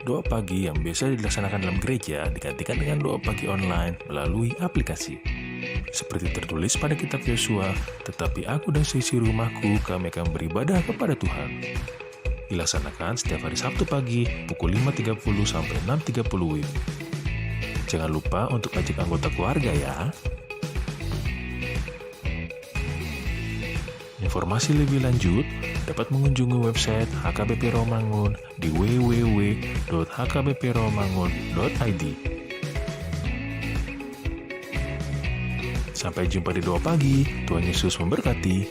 doa pagi yang biasa dilaksanakan dalam gereja digantikan dengan doa pagi online melalui aplikasi. Seperti tertulis pada kitab Yosua, tetapi aku dan seisi rumahku kami akan beribadah kepada Tuhan. Dilaksanakan setiap hari Sabtu pagi pukul 5.30 sampai 6.30 WIB. Jangan lupa untuk ajak anggota keluarga ya. Informasi lebih lanjut dapat mengunjungi website HKBP Rawamangun di www.hkbprawamangun.id. Sampai jumpa di doa pagi. Tuhan Yesus memberkati.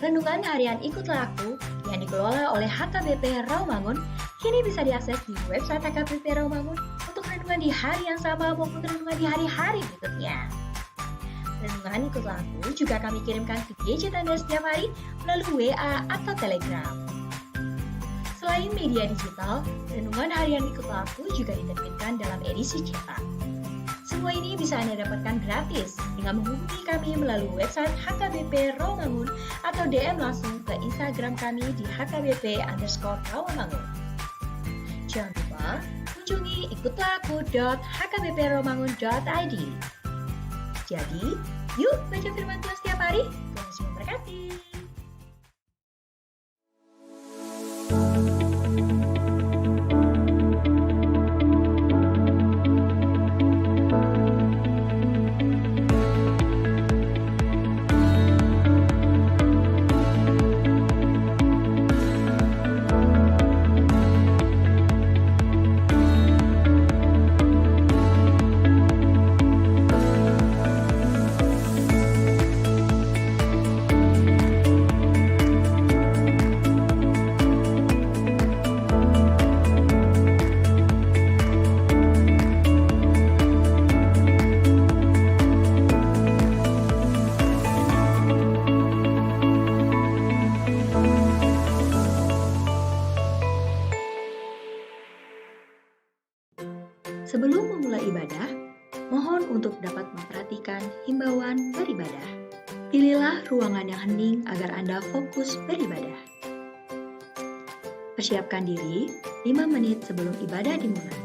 Renungan harian Ikutlah Aku yang dikelola oleh HKBP Rawamangun kini bisa diakses di website HKBP Rawamangun untuk renungan di hari yang sama maupun renungan di hari-hari berikutnya. Renungan Ikutlah Aku juga kami kirimkan ke gadget Anda setiap hari melalui WA atau Telegram. Selain media digital, renungan harian Ikutlah Aku juga diterbitkan dalam edisi cetak. Semua ini bisa Anda dapatkan gratis dengan menghubungi kami melalui website HKBP Rawamangun atau DM langsung ke Instagram kami di hkbp_rawamangun. Jangan lupa kunjungi ikutlahku.hkbprawamangun.id. Jadi, yuk baca firman Tuhan setiap hari. Tuhan Yesus memberkati. Sebelum memulai ibadah, mohon untuk dapat memperhatikan himbauan beribadah. Pilihlah ruangan yang hening agar Anda fokus beribadah. Persiapkan diri 5 menit sebelum ibadah dimulai.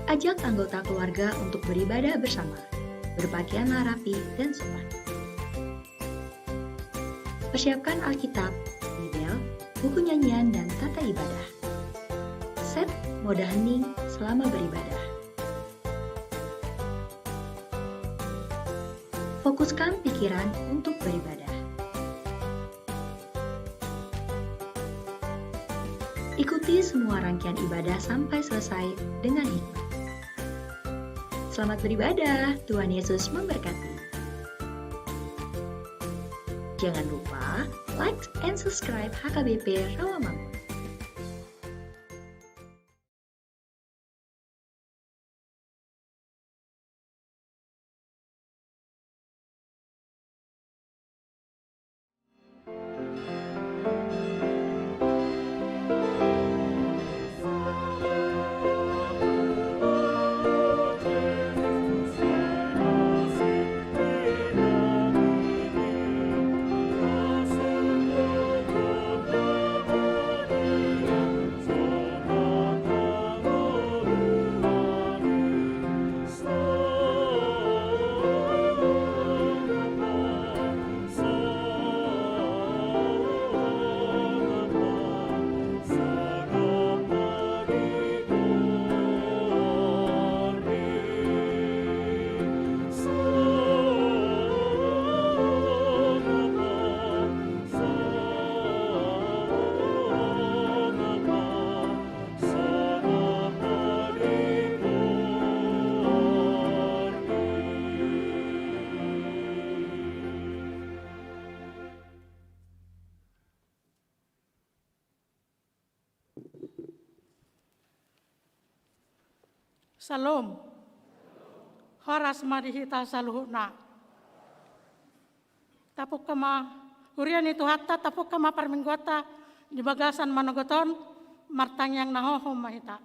Ajak anggota keluarga untuk beribadah bersama, berpakaianlah rapi dan sopan. Persiapkan Alkitab, Bibel, buku nyanyian, dan tata ibadah. Set mode hening selama beribadah. Fokuskan pikiran untuk beribadah. Ikuti semua rangkaian ibadah sampai selesai dengan hikmat. Selamat beribadah, Tuhan Yesus memberkati. Jangan lupa like and subscribe HKBP Rawamangun. Salam. Horas madihita saluhuna. Tapuk kama hurian itu hatta tapuk kama parminggota di bagasan manogoton martang yang nahoho mahita.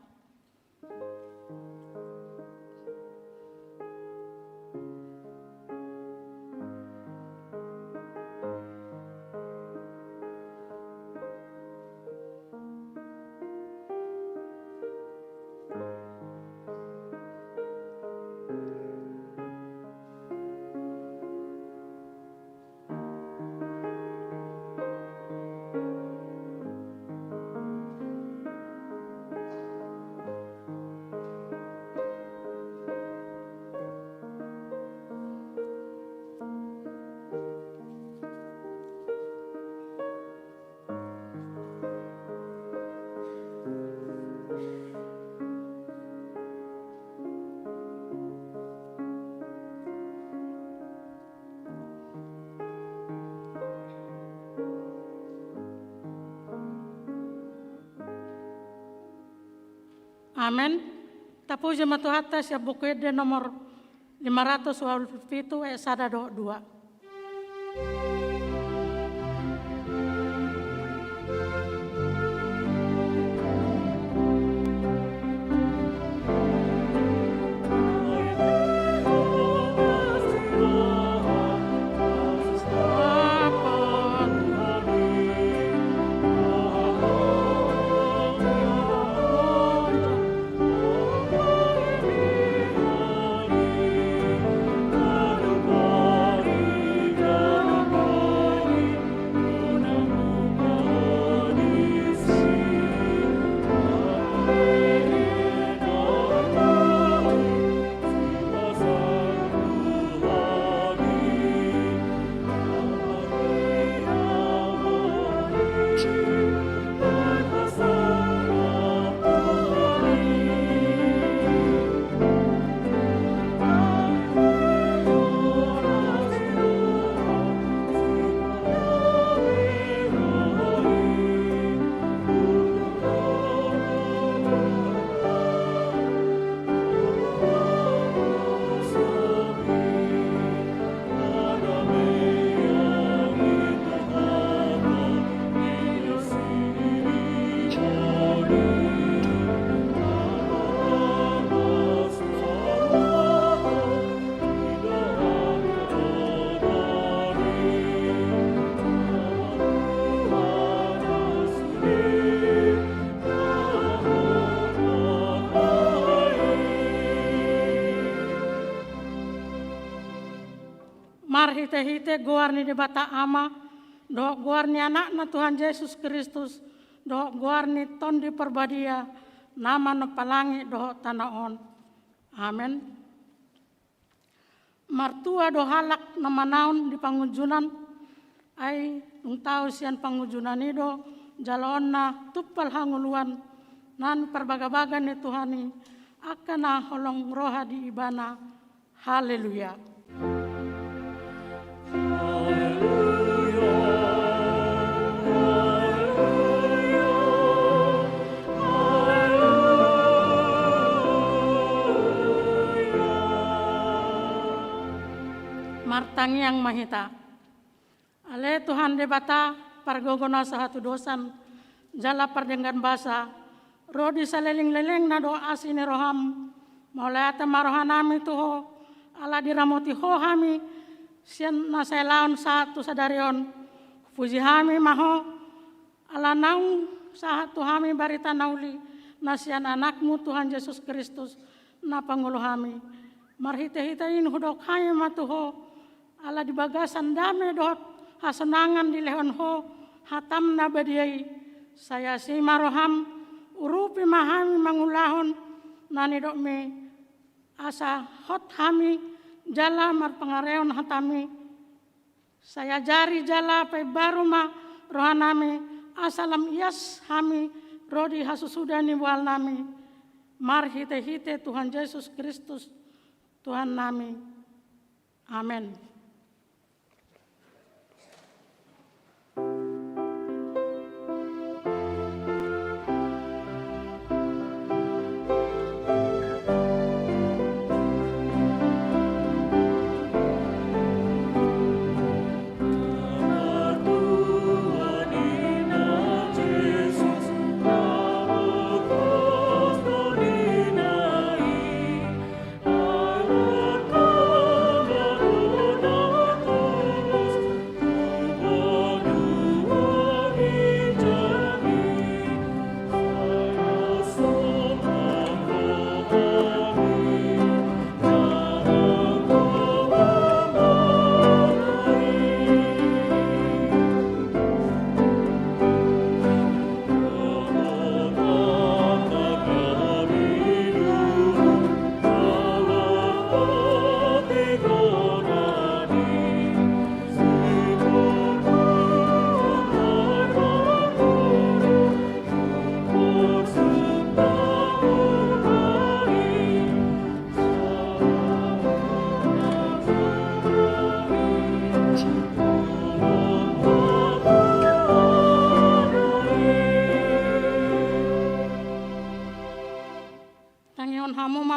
Amen. Tapuji matu hatta siap buku de nomor 527 ayat 1-2. Mar hite-hite goar ni debata ama, doa goar ni anak na Tuhan Yesus Kristus, doa goar ni ton di perbadia, nama no palangi doa tanah on. Amen. Martua do halak nama naun di pangujunan, ai nung tau sian pangujunan ido, jalon na tupal hanguluan, nan perbaga-baga ni Tuhani, akana holong roha di ibana. Haleluya. Martangi yang mahita. Ale Tuhan debata pargogona sahatu dosan jala pardenggan basa rodi saleling-leleng na do asini roham maulata marohanami tuho ala diramoti hohami sian na selaon satu sadarion puji hami maho ala naung sahatu hami barita nauli nasian anakmu Tuhan Yesus Kristus na panguluhami marhite-hitein hudok hami matuho ala di bagasan dame dot hasenangan di lehon ho hatam na badiai saya si maroham urupi mahami mangulahon nani dok me asa hot hami jala mar pengareon hatami saya jari jala pe baru ma rohanami asalam ias hami rodi hasusudani wal nami mar hite-hite Tuhan Yesus Kristus Tuhan nami. Amen. Amen.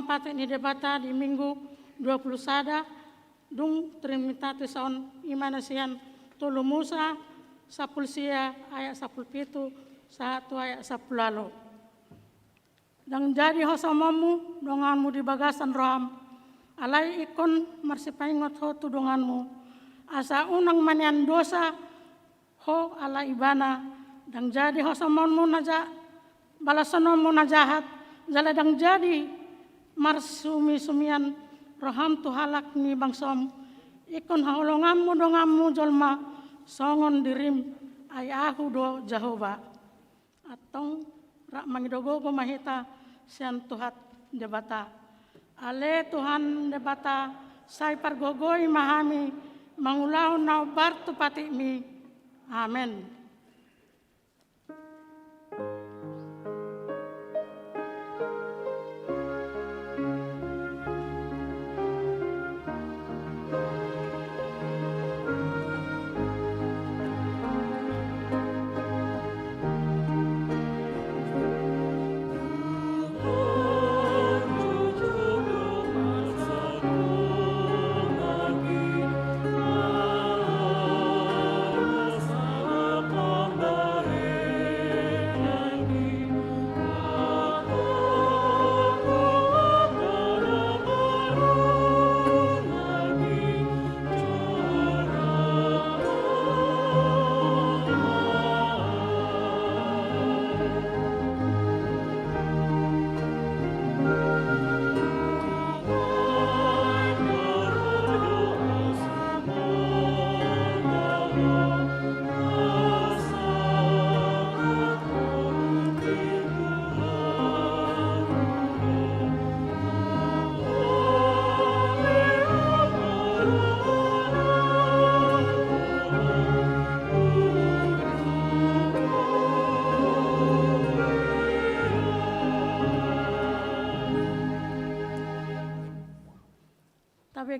pate ni debata di minggu 20 sada dung Trinitatis on imanasian tulu Musa sapul sia ayat sapul pitu satu ayat sapul lalu. Dan jadi hosomamu donganmu di bagasan roham alai ikon marsipaingot ho tu donganmu asa unang manian dosa ho ala ibana dan jadi hosomamu naja balasonomu najahat jala dang jadi marsumi-sumian roham tu halak ni bangsom ikon haolongammu dongammu jolma songon dirim ayahu do Jehova atong rak mangidogogo mahita sian Tuhan debata ale Tuhan debata sai pargogoi mahami mangulau nau bartu pati mi amen.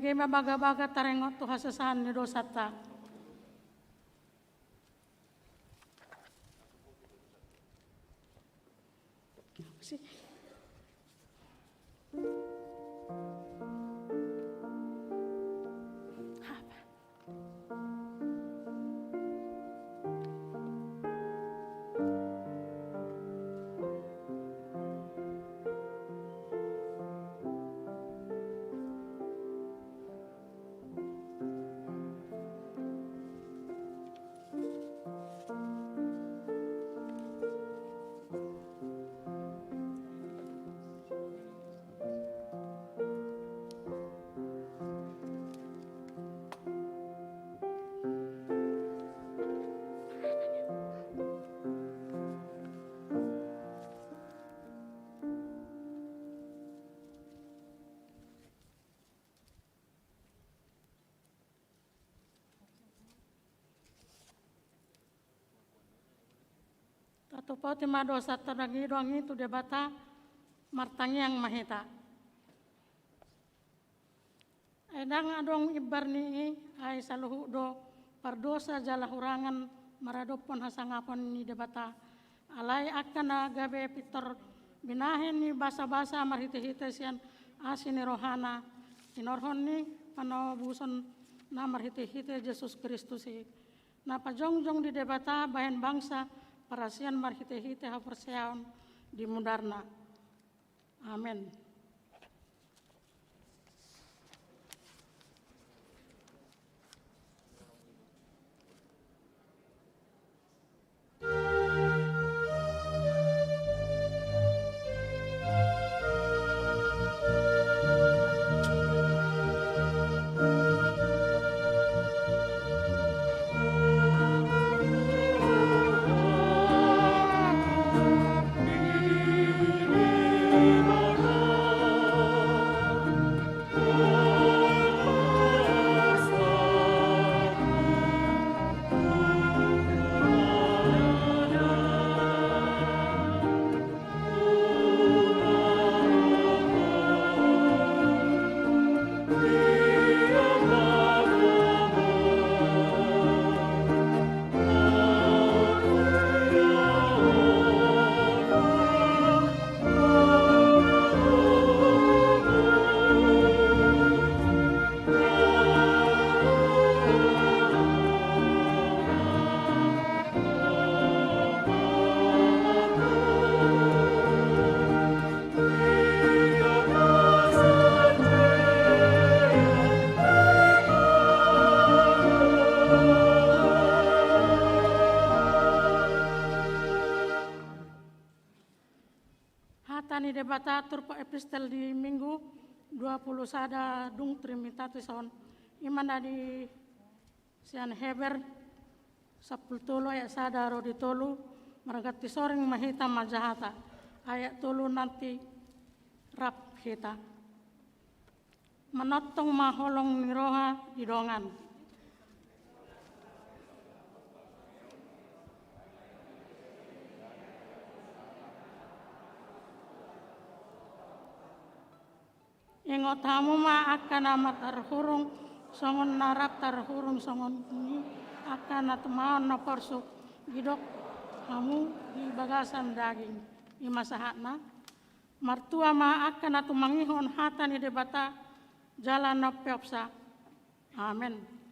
Bagaimana baga-baga tarengot tu hasasahan ni dosata. Tatu poti madosa teragi doangi tu debata martangi yang mahita. Edang adong ibarni ai saluhu do pardosa jala hurangan maradopon hasangapon ni debata. Alai akan gabe pitor binahen ni basa-basa marhite-hite sian asini rohana. Inorhon ni panawabuson na marhite-hite Yesus Kristus. Na pajongjong di debata bahan bangsa parasian marhite-hite haperseaon di mudarna. Amin. Di Tani debata turpo epistel di Minggu 20 sada dung trimitati son imana di sian Heber 10 ayat sada rodi tolu maragati soring mahita majahata ayat tolu nanti rap kita menotong maholong niroha didongan. Ingot hamu ma akan amat terhurung songon narap terhurung songon ini akan atmaon na porsuk gidok hamu di bagasan daging imasahatna martua ma akan atu mangihon hata ni debata jalan na peopsa. Amen.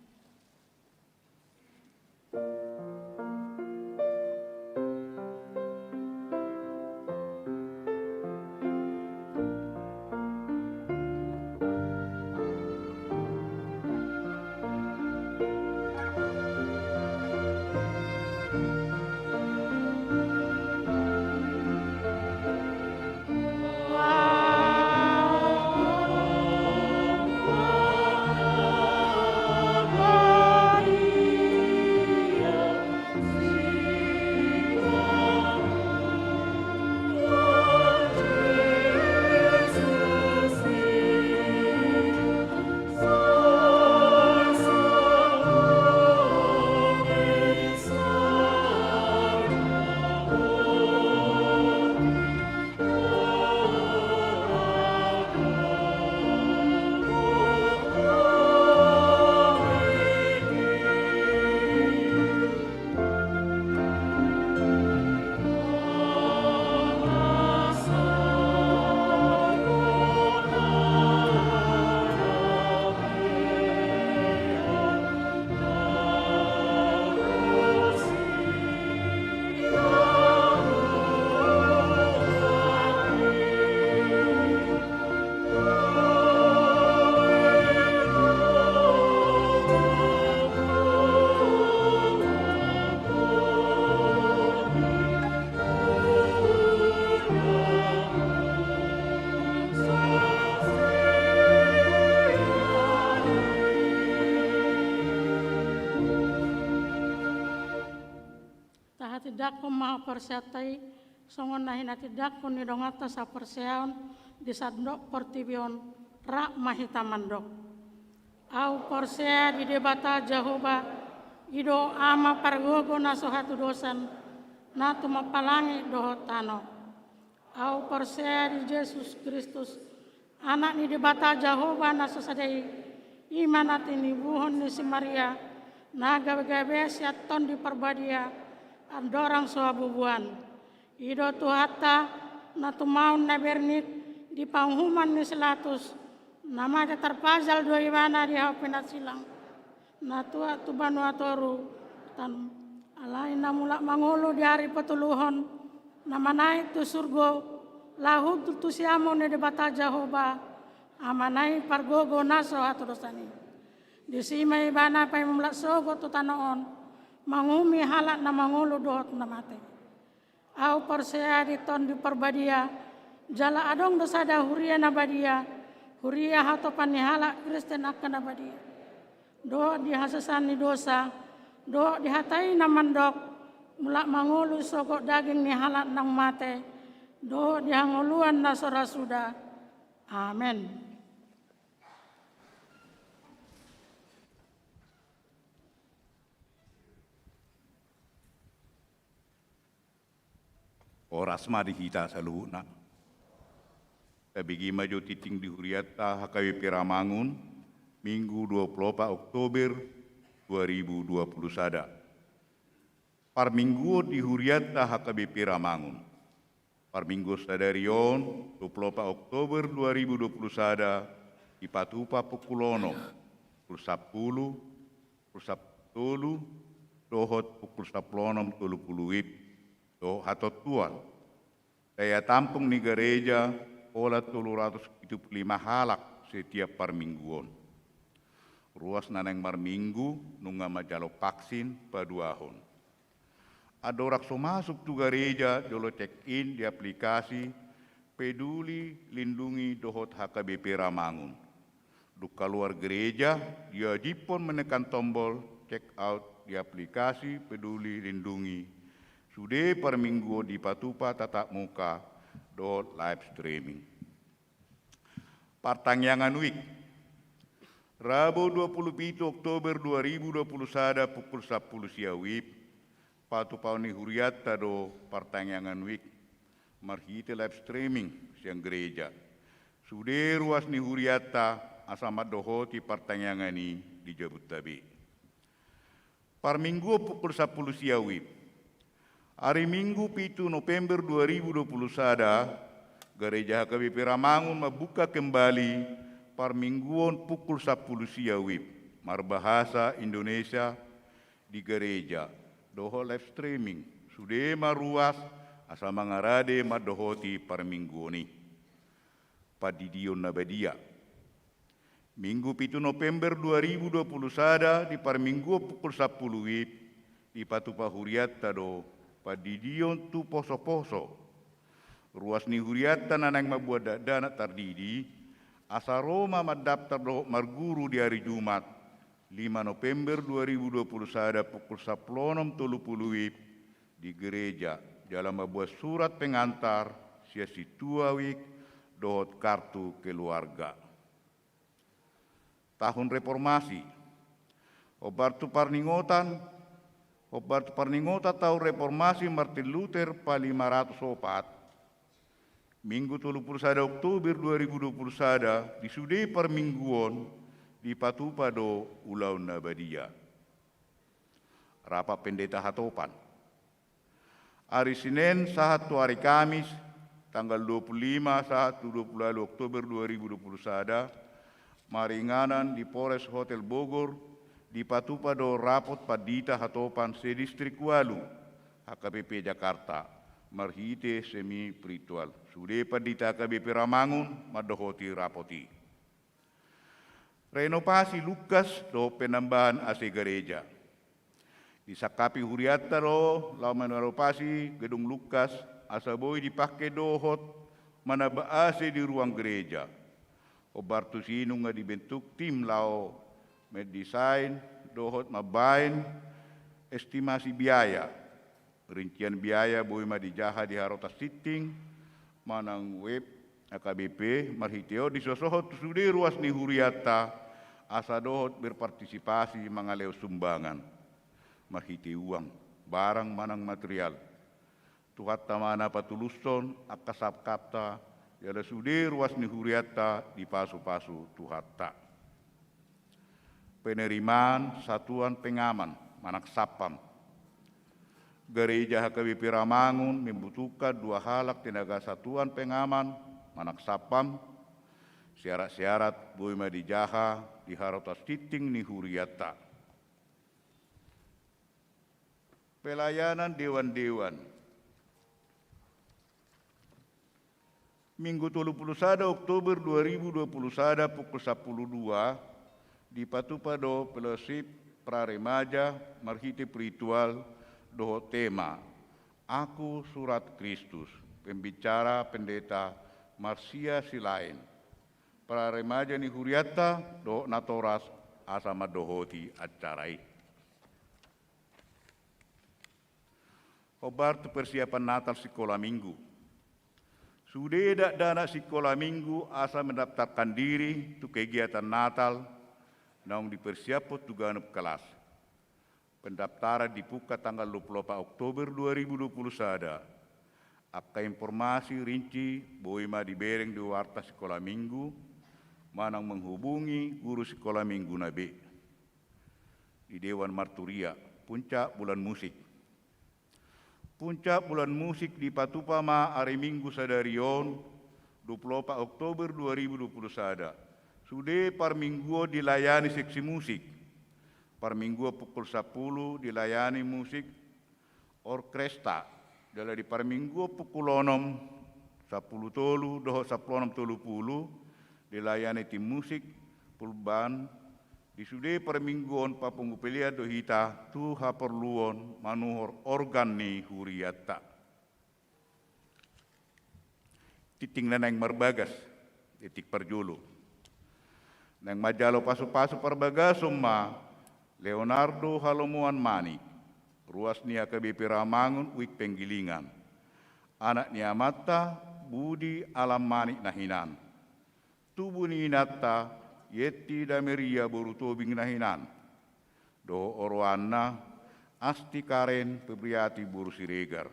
Tidak maha persiatai songon nahina tidak ni dongata sa perseaon di sadok portibion rak mahita mandok au persea di debata Jehovah ido ama pargogo na sohatu dosan na tumapalangi dohotano au persea di Yesus Kristus anak ni debata Jehovah na sosadai imanati ni buhon ni si Maria na gabe-gabe siaton di perbadia andorang soabubuan ido tuhata na tumaun na bernit di panghuman ni selatus nama terpazal dua ibana di haupenat silang na tua tubanu atoru tan alai na mulak mangulu di hari petuluhon nama naik tu surgo lahud tu siamo ne debata Jehovah amanai pargogo naso atu dosani di simai ibana pai mulak sogo tu tanoon mangumi halak na mangulu dohot na mate. Au persea di ton di perbadia, jala adong dosada huria na badia, huria hatopan ni halak Kristen akan na badia. Do di hasasan ni dosa, do di hatai na mandok, mulak mangulu sokok daging ni halak nang mate, do di hanguluan na sorasuda. Amen. Oras mari kita saluhna. Kabigi maju titing di Huriata HKBP Ramangun, Minggu 24 Oktober 2020 sada. Par minggu di Huriata HKBP Ramangun. Par minggu sadarion 24 Oktober 2020 sada di Patupa Pukulono, pukul 10, dohot pukul 10.30 do hatot tuan. Daya tampung ni gereja olah 375 halak setiap par mingguon. Ruas naneng mar minggu nunga majalo vaksin paduahon. Adorak so masuk tu gereja jolo check in di aplikasi peduli lindungi dohot HKBP Ramangun. Duka luar gereja, diwajibkan menekan tombol check out di aplikasi peduli lindungi. Sudah per minggu di patupa tatap muka dohot live streaming. Partangyangan Week. Rabu 27 Oktober 2021 pukul 10 siawib. Patupauni huriatta do Partangyangan Week. Marhite live streaming siang gereja. Sudah ruas ni huriatta asama dohoti Partangyangan ini di Jabodetabek. Par minggu pukul 10 siawib. Hari Minggu 7 November 2021, Gereja HKBP Ramangun membuka kembali par mingguan pukul 10 siawib. Marbahasa Indonesia di gereja. Doho live streaming. Sudah maruas asa mangarade madohoti par minggu ni. Padidion nabadia. Minggu 7 November 2021 di par minggu pukul 10 wib di patupa huriatta do padidion tu poso-poso. Ruas ni huriatta nanang mabuat dana tardidi asa Roma mendaftar do marguru di hari Jumat 5 November 2021 pukul 10.30 wib di gereja dalam membuat surat pengantar sia situa wik dohot kartu keluarga. Tahun Reformasi. Obartu parningotan tahun Reformasi Martin Luther pa 504. Minggu 31 Oktober 2021 disudai permingguan di patupa do ulau nabadia. Rapat pendeta hatopan. Hari Senin satu hari Kamis tanggal 25 20 Oktober 2021 maringanan di Polres Hotel Bogor di patupa do rapot padita hatopan sedistrik Walu HKBP Jakarta. Marhite semi spiritual. Sudah padita HKBP Ramangun madohoti rapoti. Renovasi Lukas do penambahan AC gereja. Disakapi huriatta do laman renovasi gedung Lukas asaboi dipakai dohot manaba AC di ruang gereja. Obartu sinu nga dibentuk tim lao meddesign dohot mabain estimasi biaya. Rincian biaya boi madijaha di harota sitting manang web HKBP marhiteo disosohot sudah ruas ni huriatta asa dohot berpartisipasi mangaleo sumbangan marhite uang barang manang material tuhat tamana patuluson akasap kapta yada sudah ruas ni huriatta di pasu-pasu tuhatta. Penerimaan satuan pengaman manak sapam. Gereja HKBP Ramangun membutuhkan 2 halak tenaga satuan pengaman, manak sapam, syarat-syarat boi madijaha di harota titing ni huriatta. Pelayanan dewan-dewan. Minggu 31 Oktober 2021 pukul 10.02 di Patupado Fellowship Praremaja Marhite Spiritual doho tema Aku Surat Kristus, pembicara pendeta Marsia Silain. Para remaja ni huriatta do natoras asama dohoti acarai. Obar tu persiapan Natal sekolah minggu. Sudah dana sekolah minggu asa mendaftarkan diri tu kegiatan Natal naung dipersiapkan tu ganep kelas. Pendaftaran dibuka tanggal 24 Oktober 2021. Akka informasi rinci boima dibereng di warta sekolah minggu, manang menghubungi guru sekolah minggu nabe. Di Dewan Marturia, puncak bulan musik. Puncak bulan musik di Patupama hari Minggu sadarion 24 Oktober 2021. Sudah par minggu dilayani seksi musik. Per minggu pukul 10 dilayani musik orkestra. Dalam di per minggu pukul 6, 10 tolu, doho 10 tolu puluh dilayani tim musik pulban. Di sudah per mingguan papungu pelia dohita tu haperluon manuhor organ ni huriatta. titing na nang marbagas, titik perjulu. Nang majalo pasu-pasu perbagas summa, Leonardo Halomuan Mani, ruas ni AKBP Rawamangun, wik penggilingan. Anak ni Amata, Budi Alam Mani nahinan. Tubuh ni Nata, Yeti Dameria boru tobing nahinan. Do Oroana, Asti Karen, Pebriati boru Siregar.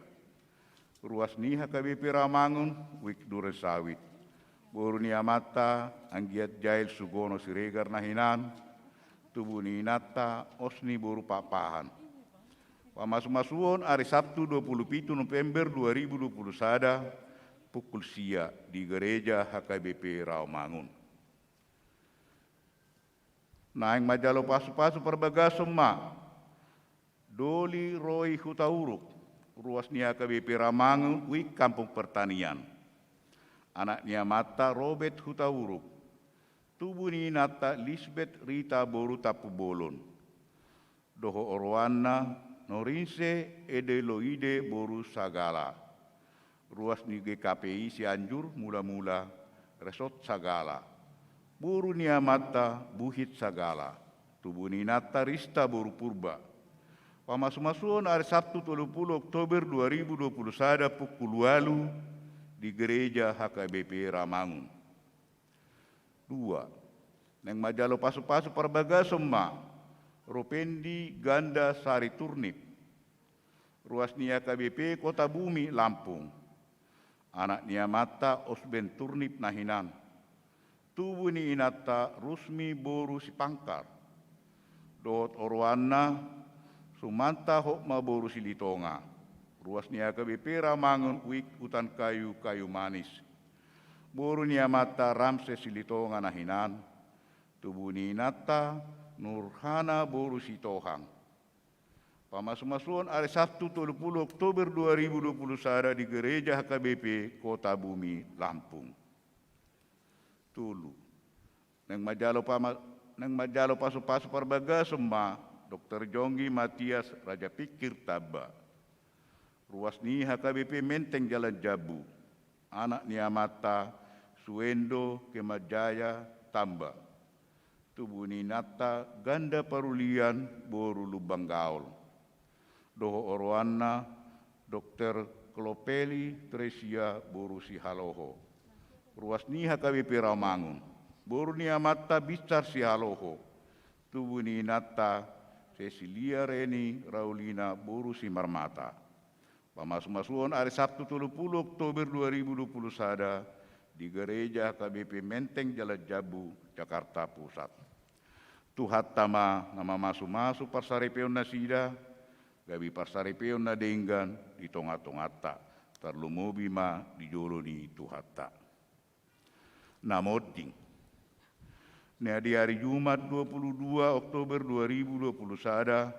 Ruas ni AKBP Rawamangun, wik Duresawit. Boru ni Amata, Anggiat Jail Sugono Siregar nahinan. Tubuh ni Nata, Osni boru papahan. Pamasuk-masuon hari Sabtu 27 November 2021 pukul sia di Gereja HKBP Rawamangun. Naing majalo pasu-pasu perbagas semua. Doli Roy Hutauruk, ruas ni HKBP Rawamangun, wik Kampung Pertanian. Anaknya Mata Robert Hutauruk. Tubuh ni Nata Lisbeth Rita Boru Tapu Bolon. Doho Orwana Norinse Edeloide Boru Sagala. Ruas ni GKPI Cianjur mula-mula Resort Sagala. Boru ni Amata Buhit Sagala. Tubuh ni Nata Rista Boru Purba. Pamasuk-masuon hari Sabtu 30 Oktober 2021 pukul 8 di Gereja HKBP Rawamangun. 2. Neng majalo pasu-pasu perbagas semua. Ropendi Ganda Sari Turnip. Ruas ni AKBP Kota Bumi Lampung. Anak ni Amata Osben Turnip nahinan. Tubuh ni Inata Rusmi Boru Sipangkar. Dot Orwana Sumanta Hokma Boru Silitonga. Ruas ni AKBP Rawamangun, wik hutan kayu manis. Boru ni Amata Ramses Silitonga nahinan. Tubuh ni Inata Nurhana Boru Sitohang. Pamasuk-masuon hari Sabtu 30 Oktober 2021 di Gereja HKBP Kota Bumi Lampung. Tulu. Neng majalo pasu-pasu perbagas semua. Dr. Jonggi Matias Raja Pikir Taba. Ruas ni HKBP Menteng Jalan Jabu. Anak ni Amata Suendo Kemajaya Tamba. Tubuh ni Nata Ganda Parulian Boru Lubang Gaul. Doho Orwana Dr. Klopeli Tresia Boru Sihaloho. Ruas ni HKBP Rawamangun. Boru ni Amata Bistar Sihaloho. Tubuh ni Nata Cecilia Reni Raulina Boru Simarmata. Pamasuk-masuon hari Sabtu 30 Oktober 2021 di Gereja HKBP Menteng Jalan Jabu, Jakarta Pusat. Tuhat tama nama masu-masu parsarepeon nasida, gabi parsarepeon na denggan di tonga-tongata, terlumobi ma di jolo ni tuhatta. Namoding. Nah di hari Jumat 22 Oktober 2021,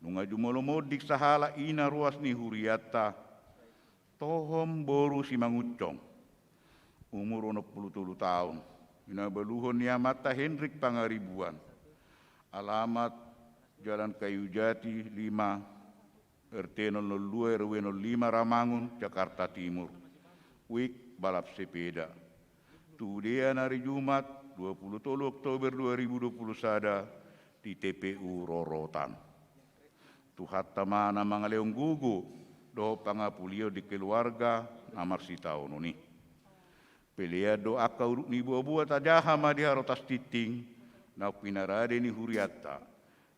nunga jumolomodik sahala ina ruas ni huriata, tohom boru si mangucong, umur 63 tahun, ina beluhon ni Amata Hendrik Pangaribuan, alamat Jalan Kayu Jati 5, RT 02 RW 05 Rawamangun, Jakarta Timur, wik balap sepeda. Tudian hari Jumat 20 Oktober 2021 di TPU Rorotan. Tuhat tamana mga leong gugu do pangapulio di keluarga namar si taon ni. Pelea do aka uruk ni buah-buah tajaha madi harotas titing na pinarade ni huriata.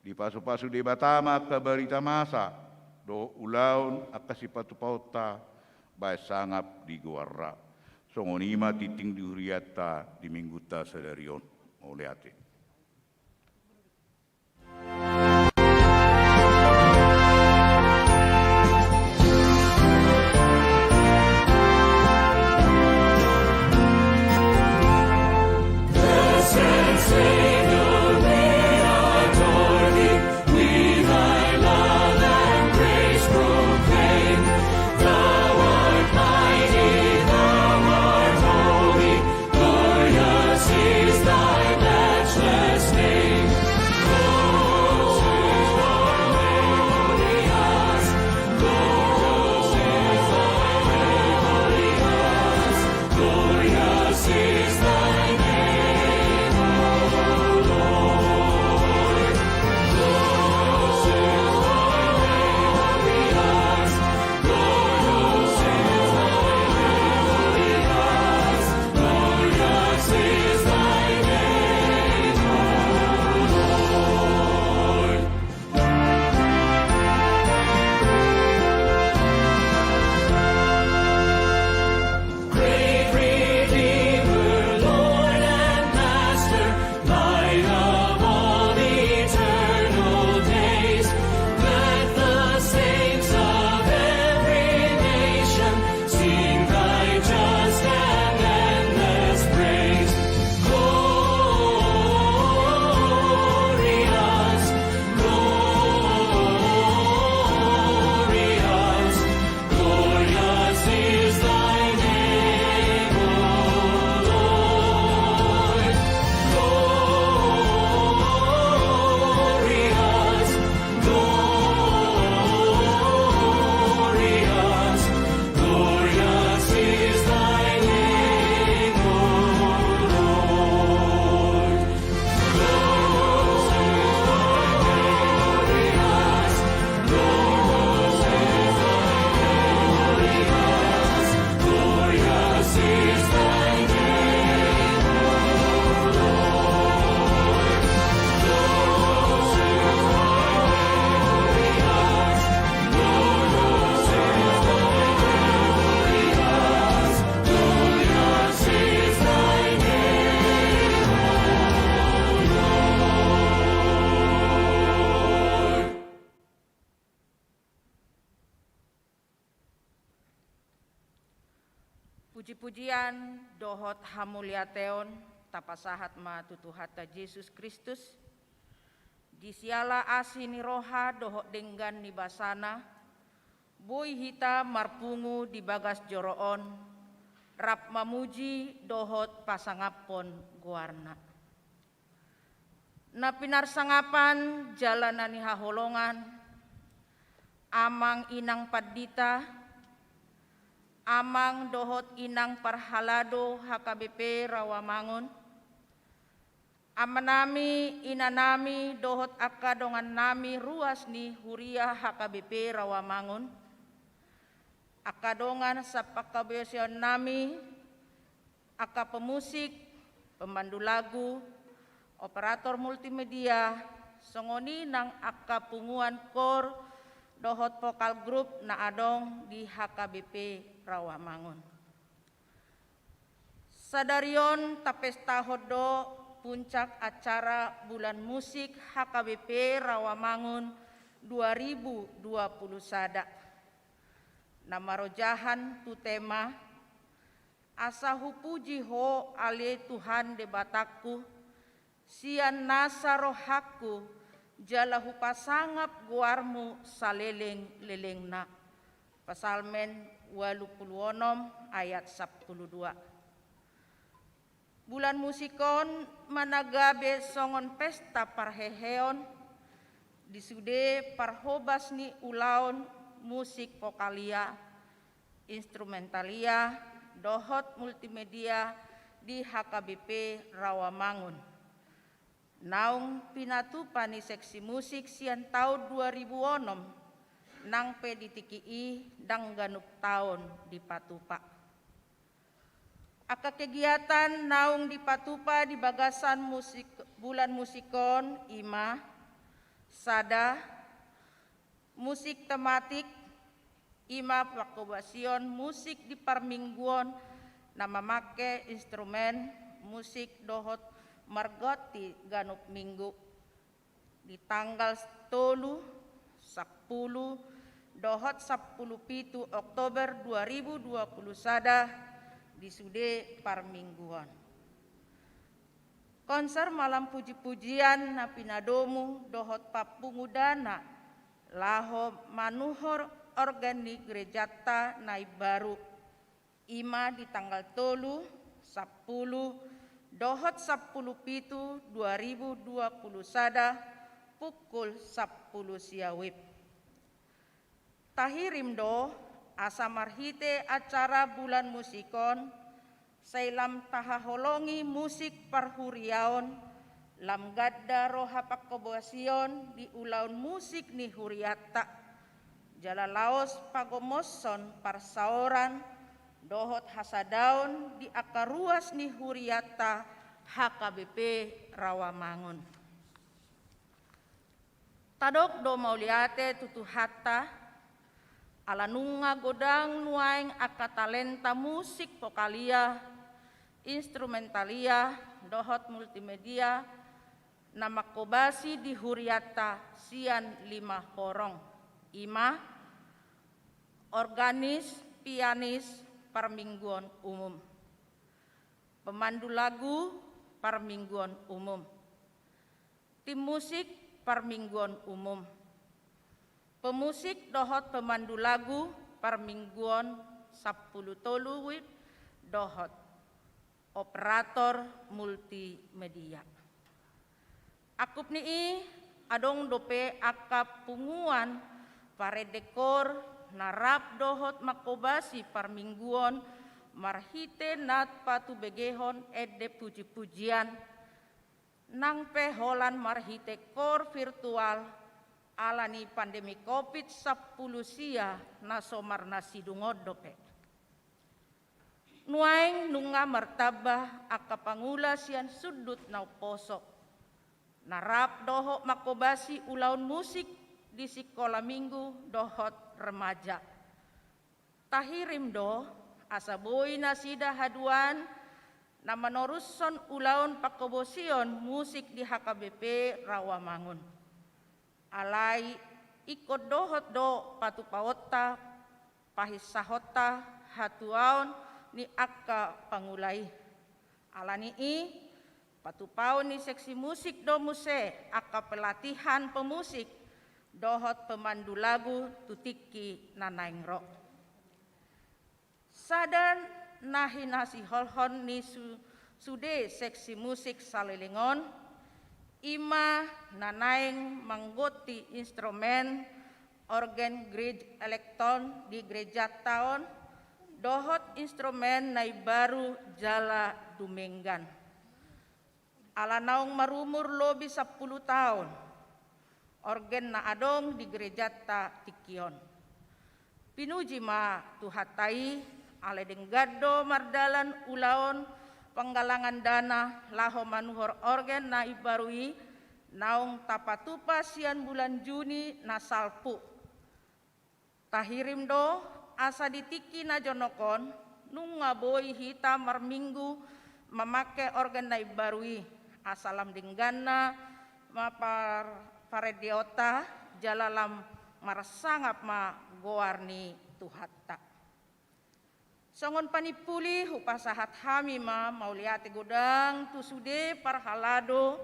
Di pasu-pasu de batama ka barita masa do ulaun aka si patupauta bay sangap di guarra. Songonima titing di huriata di mingguta sadarion oleh ate. Glorious is thy matchless Puji-pujian dohot hamuliateon tapasahat ma tutuhata Yesus Kristus. Disiala asini roha dohot denggan ni basana. Boy hita marpungu di bagas joroon. Rap mamuji dohot pasangapon guarna. Na pinarsangapan jalanani haholongan. Amang inang padita. Amang dohot inang parhalado HKBP Rawamangun. Amanami inanami dohot akadongan nami ruas ni huria HKBP Rawamangun. Akadongan sa pagkabesion nami, aka pemusik, pemandu lagu, operator multimedia, songoni nang aka punguan kor dohot vokal grup na adong di HKBP Rawamangun. Sadarion tapesta hodo puncak acara bulan musik HKBP Rawamangun 2020 sada. Namarojahan tu tema asa hupuji ho ale Tuhan de bataku sian nasa rohaku jala hupasangap guarmu saleleng-lelengna. Pasalmen 86 ayat 12. Bulan musikon managabe songon pesta parheheon disude parhobas ni ulaon musik vokalia, instrumentalia, dohot multimedia di HKBP Rawamangun. Naung pinatupa ni seksi musik sian tahun 2006 nang PDTKI dang ganup tahun di Patupa. Aka kegiatan naung di Patupa di bagasan musik bulan musikon ima sada musik tematik ima pakobasion musik di parmingguon na mamake instrumen musik dohot margoti ganup minggu di tanggal 10 dohot 17 Oktober 2020 sada di sude parmingguan. Konser malam puji-pujian na pinadomu dohot papungudana laho manuhor organik gerejata nai baru ima di tanggal 10 dohot 17 2020 sada pukul 10 siawib. Tahirim do asa marhite acara bulan musikon sailam tahaholongi musik parhuriaon lam gadda roha pakobasion di ulaun musik ni huriata jala laos pagomoson parsaoran dohot hasadaun di akaruas ni huriata HKBP Rawamangun. Tadok do mauliate tutuhata alanunga godang nuaing akatalenta musik vokalia, instrumentalia, dohot multimedia, nama kobasi di huriata sian 5 horong. Ima, organis, pianis, parmingguan umum. Pemandu lagu, parmingguan umum. Tim musik, parmingguan umum. Pemusik dohot pemandu lagu, parmingguan 10 tolu wib, dohot. Operator multimedia. Akup nii adong dope akap punguan pare dekor narap dohot makobasi parmingguan marhite nat patu begehon ede puji-pujian nang peholan marhite kor virtual alani pandemi COVID-10 sia nasomar nasidungod dope. Nuaing nunga martabah akapangula sian sudut nau posok. Narap dohot makobasi ulaun musik di sekolah minggu dohot remaja. Tahirim do asaboi nasida haduan na manoruson ulaun pakobosion musik di HKBP Rawamangun. Alai ikut dohot do patupawota pahisahota hatuaon ni akka pangulai. Alani patupau ni seksi musik do muse akka pelatihan pemusik dohot pemandu lagu tutiki nanaingro. Sadan nahi nasi holhon ni sude seksi musik Salelingon, ima nanaing manggoti instrumen organ gereja elektron di gereja taon, dohot instrumen nai baru jala dumenggan. Ala naung marumur lobi 10 tahun, organ na adong di gereja ta tikion. Pinuji ma tuhatai, ale denggado mardalan ulaon, penggalangan dana laho manuhor organ na ibarui, naung tapatupa sian bulan Juni na salpu. Tahirim do asa ditiki na jonokon, nung ngaboi hita marminggu memakai organ na ibarui. Asalam dinggana mapar parediota jalalam marasangap ma goarni tuhatta. Songon panipuli hupasahat hami ma mauliati godang tusude parhalado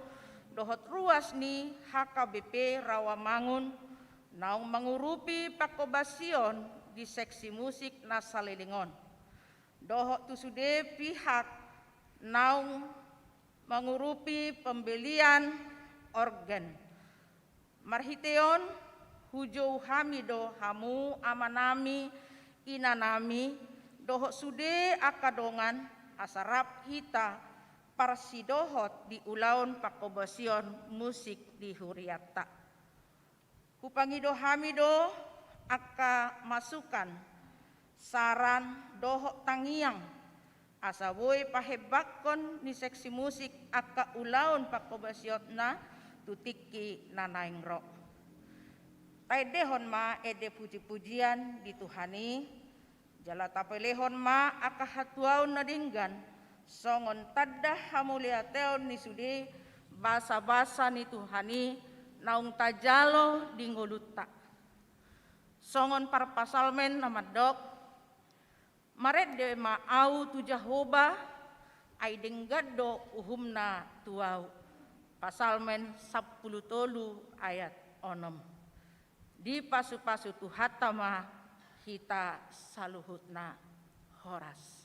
dohot ruas ni HKBP Rawamangun naung mengurupi pakobasion di seksi musik na Salelingon. Dohot tusude pihak naung mengurupi pembelian organ. Marhiteon hujau hamido hamu amanami inanami dohot sude akadongan asarap hita parsidohot di ulaun pakobasion musik di Huriata. Kupangido hamido akka masukan saran dohot tangiang asawoi pahebakon ni seksi musik akka ulaun pakobasion na tutiki nanaingro. Taidehon ma ede puji-pujian dituhani, jala tapelehon ma aka hatuaun nadinggan, songon taddah hamuliateon ni sude basa-basa ni tuhani naung tajalo dingoluta. Songon parpasalmen namadok, marede ma au tu Jahoba ai denggado uhumna tuau. Pasalmen 10 ayat 6. Di pasu-pasu tuhatama kita saluhutna horas.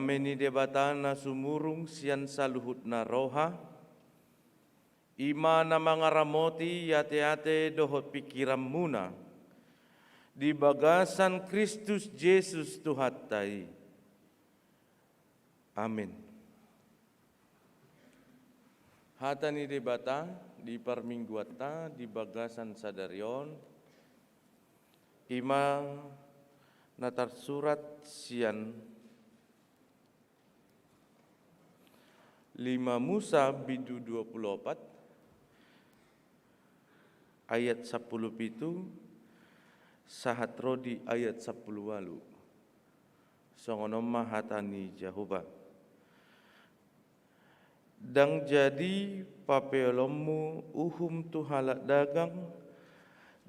Name ni debata na sumurung sian saluhut na roha, ima na mga ramoti yate-yate dohot pikiram muna, di bagasan Kristus Jesus Tuhatay. Amin. Hata ni debata di parmingguata di bagasan sadarion, ima natarsurat sian 5 Musa bidu 24 ayat 10 pitu sahat rodi ayat 10 walu. Songonom mahatani Jehovah. Dang jadi papelomu uhum tuhalak dagang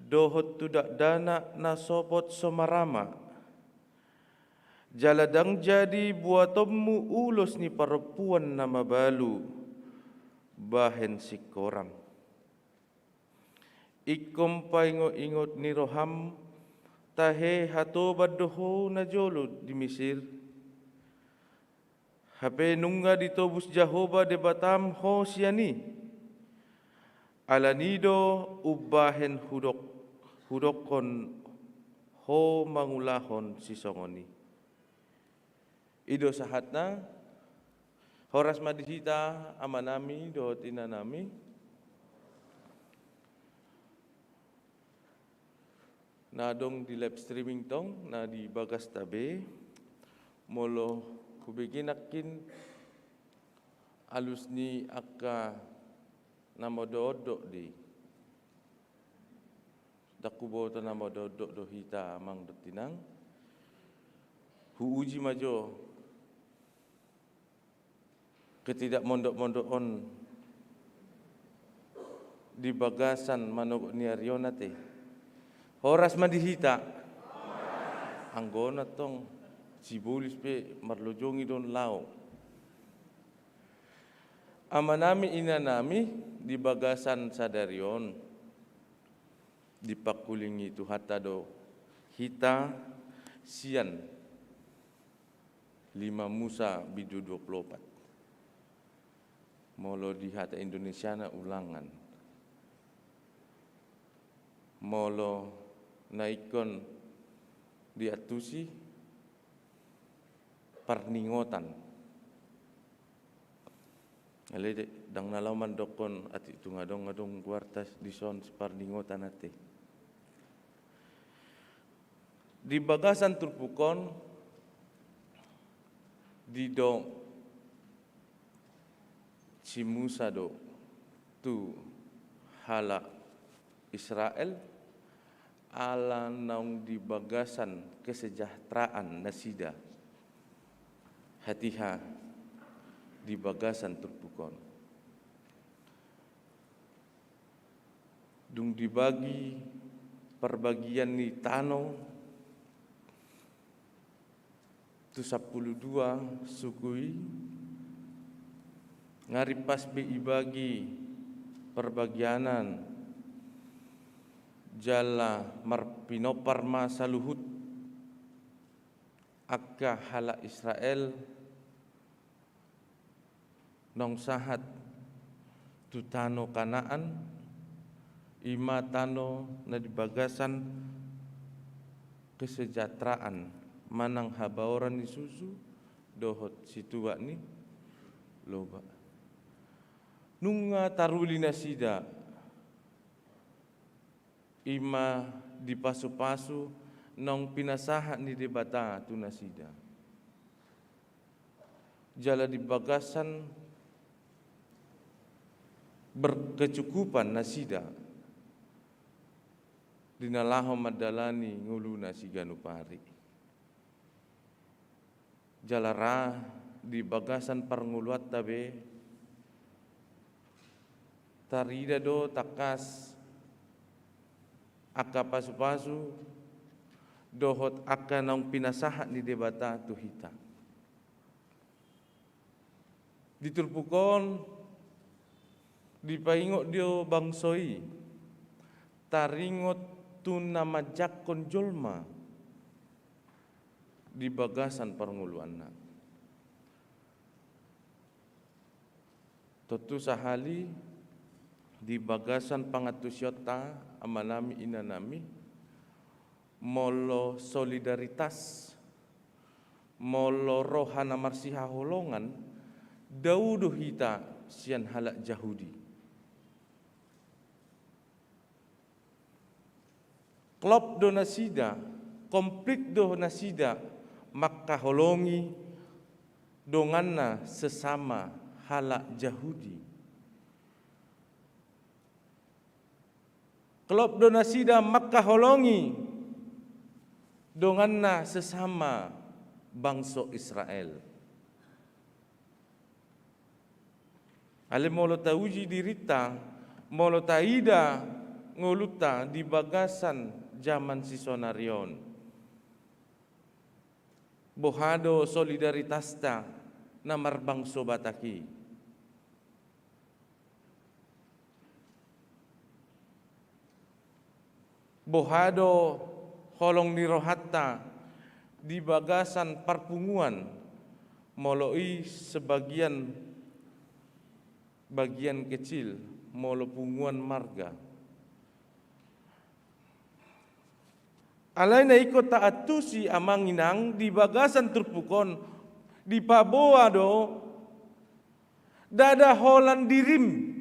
dohot tudak dana na sopot somarama. Jaladang jadi buatommu ulos ni perempuan nama balu bahen si korang. Ikom paingot-ingot ni roham tahe hato badoho na jolo di Mesir. Hape nungga ditobus Jehovah de batam ho siani. Alanido ubahen hudokon ho mangulahon si songoni. Ido sahatna horas madihita amanami dohot inanami nadong di live streaming tong na di bagas tabe molo kubiginakin alus ni akka namodo-odo di dakuboto namodo-odo do hita amang dotinang huuji majo ketidak mondok-mondokon di bagasan manok ni Arionate. Horas madihita. Anggona tong sibulis pe marlojongi don lao. Amanami inanami di bagasan sadarion di pakulingi tu hatta do hita sian 5 Musa bidu 24. Molo di hata Indonesia na ulangan. Molo naikon diatusi parningotan. Alede dang nalaman dokon ati itu ngadong kuartas di son parningotan ate. Di bagasan turpukon di do si Musa do tu hala Israel ala naung di bagasan kesejahteraan nasida hatiha di bagasan turpukon dung dibagi perbagian ni tano tu 12 sukui ngaripas be ibagi perbagianan jala marpinopar masaluhut akka hala Israel nong sahat tutano Kanaan ima tano na dibagasan kesejahteraan manang habaoran ni susu dohot situa ni loba nunga taruli nasida ima dipasu-pasu nong pinasaha ni debata tu nasida jala di bagasan berkecukupan nasida dinalaho madalani ngulu nasi ganupari jalara di bagasan parnguluat tabe tarida do takas aka pasu-pasu dohot aka naung pinasahat ni debata tu hita ditulpukon dipaingok dio bangsoi taringot tu nama jakon jolma di bagasan parnguluanna Totu sahali di bagasan pangatusyota amanami inanami molo solidaritas molo rohana marsiha holongan daudo hita sian halak Jahudi. Klop do nasida, komplit do nasida maka holongi donganna sesama halak Jahudi. Klop do nasida maka holongi donganna sesama bangsa Israel. Ale molo tauji dirita, molo taida ngoluta di bagasan zaman sisonarion. Bohado solidaritas namar bangso bataki. Bohado holong nirohatta di bagasan perpunguan moloi bagian kecil molo punguan marga. Alai na ikut taatusi amanginang di bagasan terpukon di paboa do dada holan dirim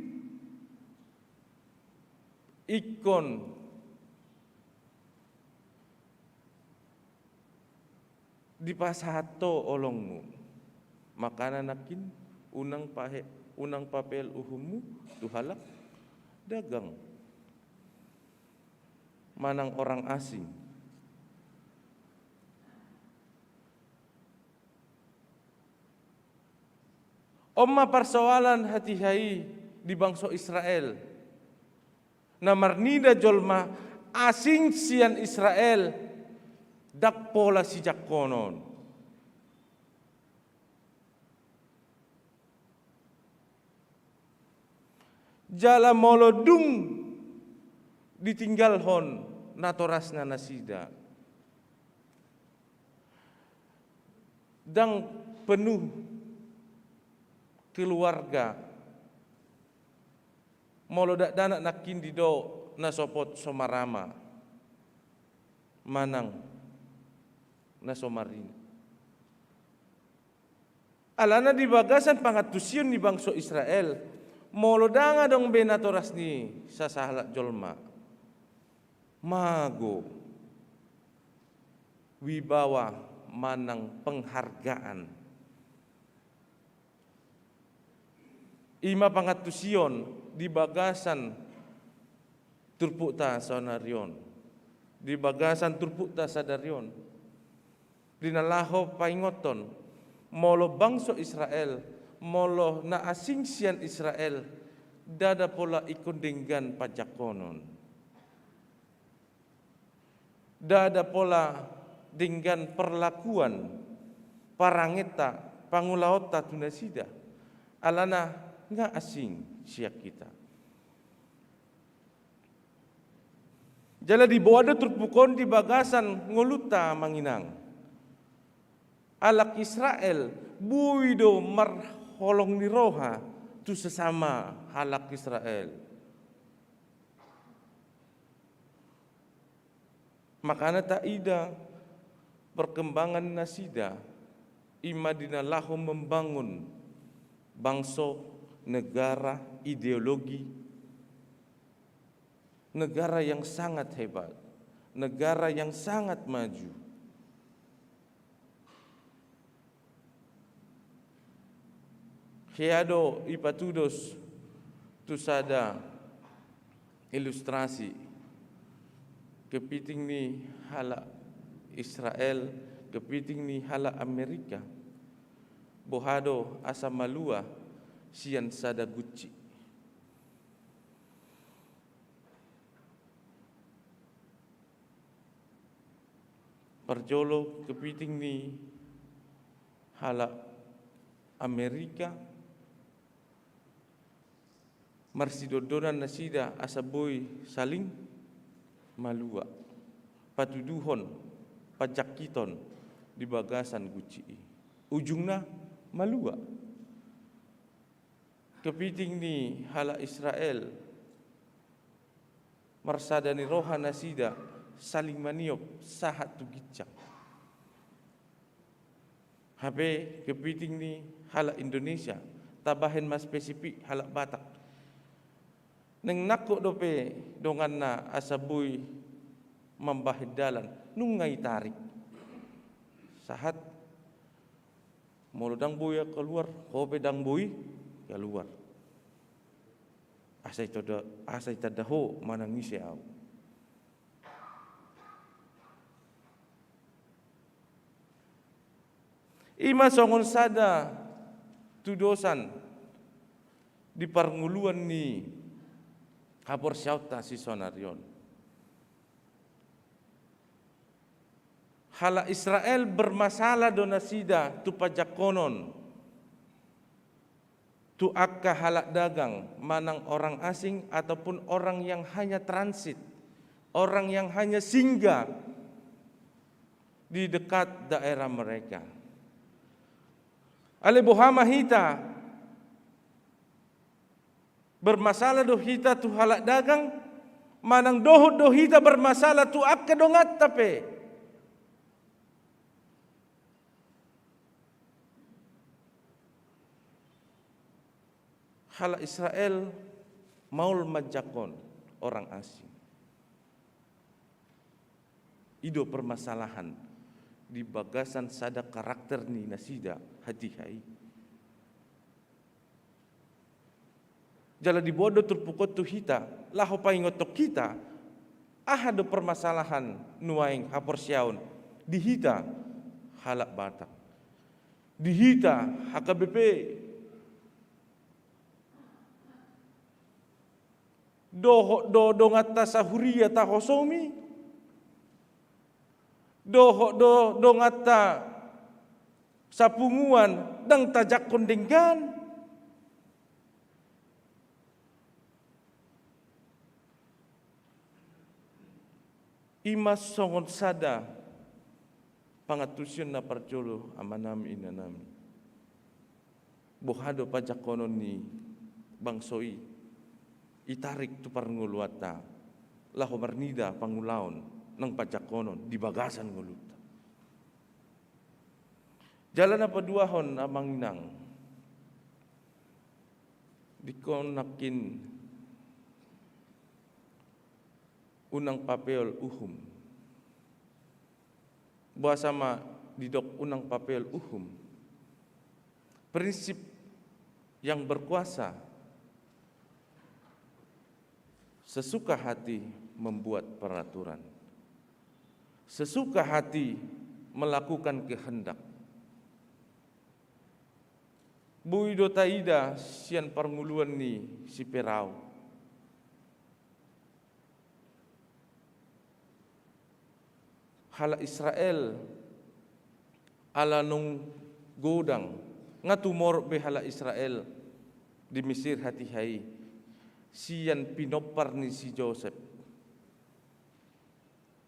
ikon di pasato olongmu makanan nakin unang papel uhumu tuhalak dagang manang orang asing. Omma persoalan hati hai di bangsa Israel. Namarnida jolma asing sian Israel dak pola sijak konon. Jala molodung ditinggal hon natorasna nasida. Dang penuh keluarga molo dak danak nakin dido nasopot somarama manang nasomarin alana di bagasan pangatusion di bangsa Israel molo danga dong benatoras ni sasahalak jolma mago wibawa manang penghargaan ima pangatusion di bagasan turpukta sonarion di bagasan turpukta sadarion dinalaho paingoton molo bangsa Israel molo na asing sian Israel dada pola ikon denggan pajak konon dada pola denggan perlakuan parangeta pangulaota tunasida alana nga asing siak kita. Jala di bawah terpukon di bagasan ngoluta manginang. Alak Israel buido marholong ni roha tu sesama halak Israel. Makana taida perkembangan nasida ima dinalahu membangun bangsa negara ideologi negara yang sangat hebat negara yang sangat maju hiado ipatudos tusada ilustrasi kepiting ni hala Israel kepiting ni hala Amerika bohado asa malua sian sada gucci. Perjolo kepiting ni hala Amerika marsidodonan nasida asaboi saling malua patuduhon pajakiton di bagasan gucci ujungna malua kepiting ni hala Israel marsada ni roha nasida saling maniop sahat tu gicak. Habe kepiting ni hala Indonesia tabahin mas spesifik hala Batak. Neng nakuk dope dongan na asabui membahid dalan nungai tarik. Sahat molodang buya keluar, hobe dang bui keluar. Asai tadaho manangisi au. Ima songon sada tudosan di parnguluan ni hapor syauta si sonarion. Hala Israel bermasalah donasida tu pajak konon. Tu akka halak dagang manang orang asing ataupun orang yang hanya transit, orang yang hanya singgah di dekat daerah mereka. Ale bohama hita bermasalah do hita tu halak dagang manang dohot do hita bermasalah tu akka dongat tape. Hala Israel maul majakon orang asing. Ido permasalahan di bagasan sada karakter ni nasida hati hai. Jala di bodoh terpukot tu hita, laho paingotok kita, ahado permasalahan nuaing hapor syaun di hita halak Batak. Di hita HKBP do ngata sahuria ta hosomi do ngata sapunguan dang tajak kondenggan imas songon sada pangatusion na parjolo amanami inanami bohado pajak konon ni bangsoi itarik tu parnguluata laho marnida pangulaon nang pajak konon di bagasan nguluta. Jalan apa duahon amang inang dikonakin unang papel uhum buah sama didok unang papel uhum prinsip yang berkuasa sesuka hati membuat peraturan, sesuka hati melakukan kehendak. Buido taida sian parnguluan ni si perau. Hala Israel ala nung godang ngatumor be hala Israel di Mesir hati hai. Sian pinopar ni si Joseph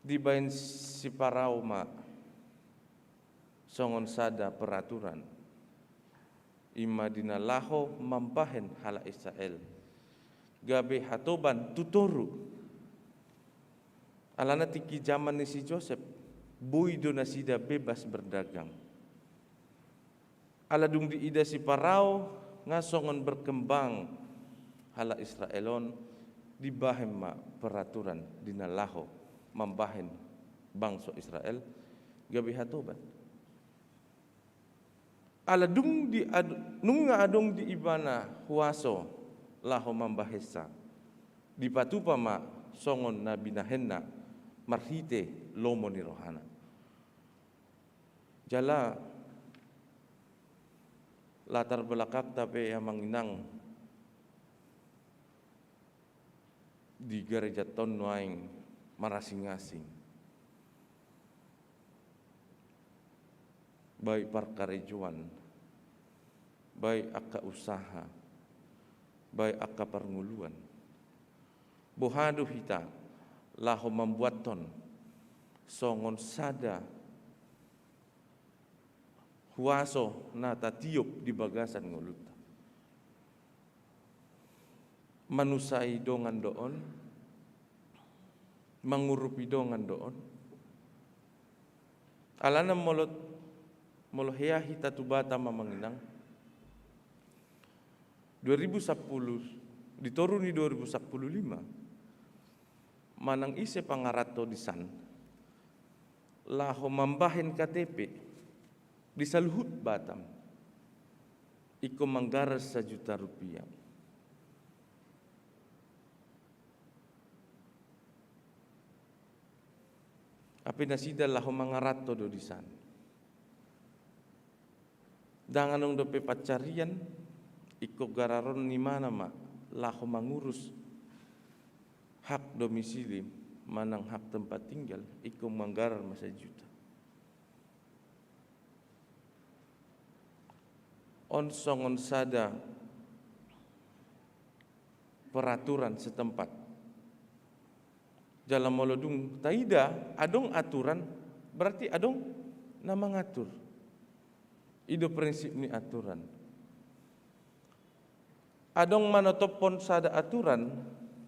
dibain si Parao ma songon sada peraturan ima dinalaho mampahen hala Israel gabe hatoban tutoru alana tiki zaman ni si Joseph buido nasida bebas berdagang aladung diida si Parao ngasongon berkembang hala Israelon dibahem ma peraturan dinalaho mambahen bangsa Israel gabi hatoban ala dung di nunga adong di ibana huaso laho mambahesa di patupa ma songon na binahenna marhite lomo ni rohana jala latar belakang tapi amang inang di gereja ton nuaing marasing-asing baik parkarejuan baik akka usaha baik akka parnguluan bohadu hita laho membuat ton songon sada huaso nata tiup di bagasan nguluta manusai dongan doon, mangurupi dongan doon. Alana molohea hita tubata mamanginang 2010 dituruni 2015 manang ise pangarato di san laho mambahin KTP di Saluhut Batam iko manggaras ₹1 juta. Api nasida laho mangarato do di san. Danganong dope pacarian iko gararon ni mana ma laho mangurus hak domisili manang hak tempat tinggal iko manggarar masa juta. Onsongon sada peraturan setempat. Dalam molodung taida adong aturan berarti adong nama ngatur. Ido prinsip ni aturan. Adong manotopon sada aturan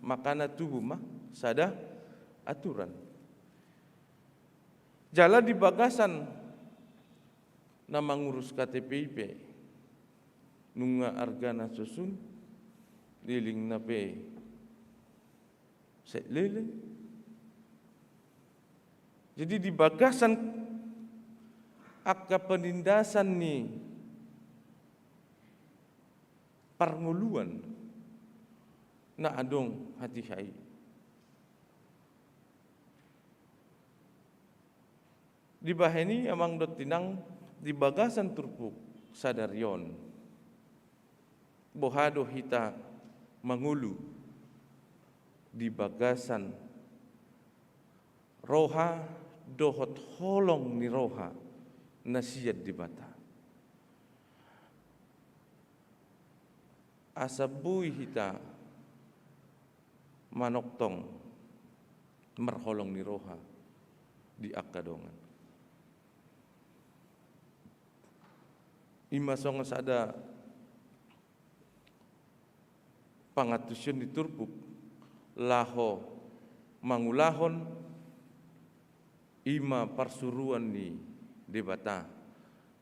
makana tubuh mah sada aturan. Jala di bagasan nama ngurus KTPIP nunga argana susun liling nape set lele. Jadi di bagasan akka penindasan ni parnguluan na adong hati hai. Di baheni amang dot tinang di bagasan turpuk sadaryon bohado hita mangulu di bagasan roha dohot holong ni roha nasiyad di bata. Asabui hita manoktong merholong ni roha di akadongan. Imasong sada pangatusyon di turpuk laho mangulahon ima parsuruan ni debata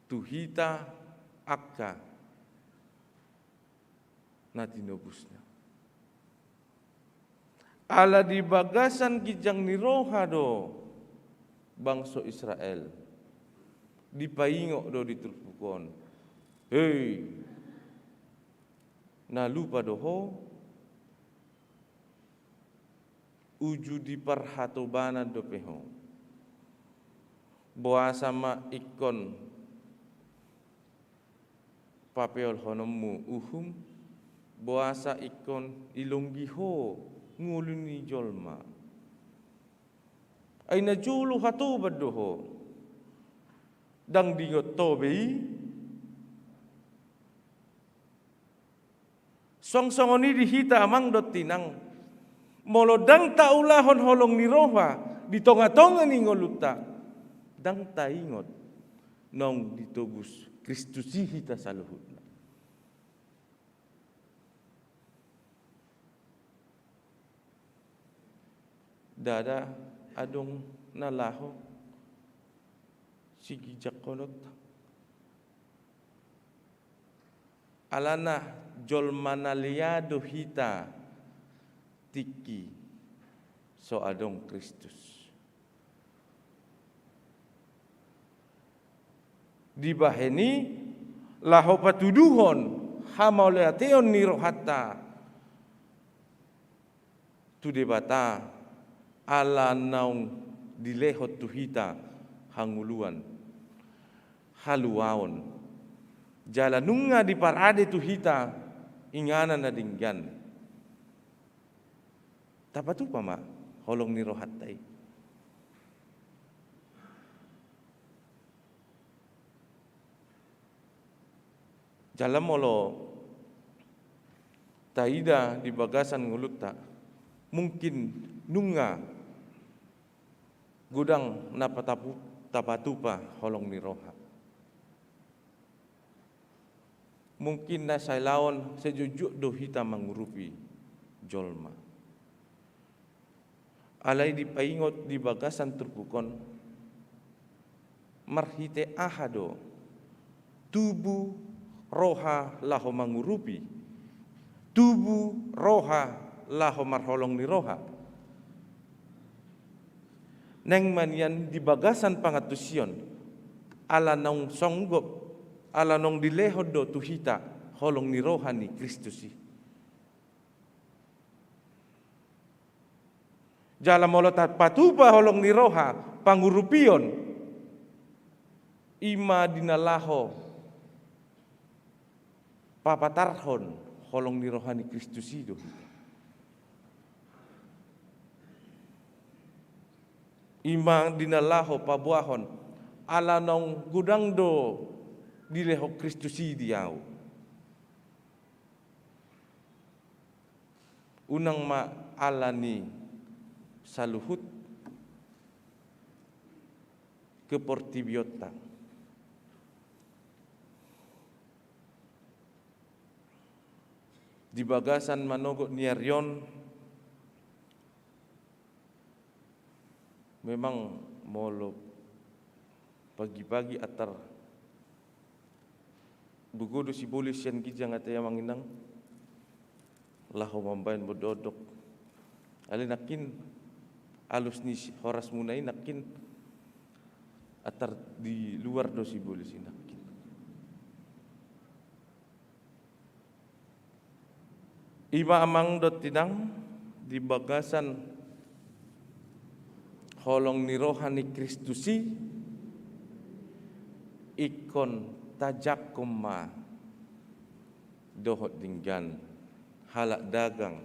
tuhita akka natinobusna ala di bagasan gijang ni roha do bangso Israel dipaingok do diturpukon hei nalupa doho uju di parhatobana do peho boa sama ikon papeol honomu uhum boasa ikon ilonggiho nguluni jolma ay najulu hatu badoho dang dingot tobei songsongoni dihita amang dot tinang molodang taulahon holong ni roha di tonga-tonga ni ngoluta dang taingot nong ditobus Kristus hita saluhutna. Dada adong nalaho sigi jakolot alana jolmanaliado hita tiki so adong Kristus. Di baheni laho patuduhon hamauleateon ni rohata tu debata ala naung dilehot tuhita hanguluan haluaon jalanunga di parade tuhita ingana na dinggan tapatu pama holong ni rohatai jalan molo taida di bagasan nguluta mungkin nunga gudang tapatupa holong ni roha mungkin na sailaon sejujuk do hita mangurupi jolma. Alai dipaingot di bagasan terpukon marhite ahado tubuh roha laho mangurupi, tubuh roha laho marholong ni roha. Neng manian di bagasan pangatusion ala nong songgop, ala nong dilehod do tuhita holong ni roha ni Kristusi. Jala molotat patupa holong ni roha pangurupion ima dinalaho papatarhon holong ni roha ni Kristusi do. Ima dinalaho pabuahon ala nong gudang do dileho Kristusi diau. Unang ma ala ni saluhut ke portibiota. Di bagasan manogo ni Arion memang molo pagi-pagi atar bugodo si bolis yan gijang ataya manginang laho mambayan bododok ali nakin alus ni horas munay nakin atar di luar do si bolis nakin iba amang dot tinang di bagasan holong ni roha ni Kristusi ikon tajak koma dohot dinggan halak dagang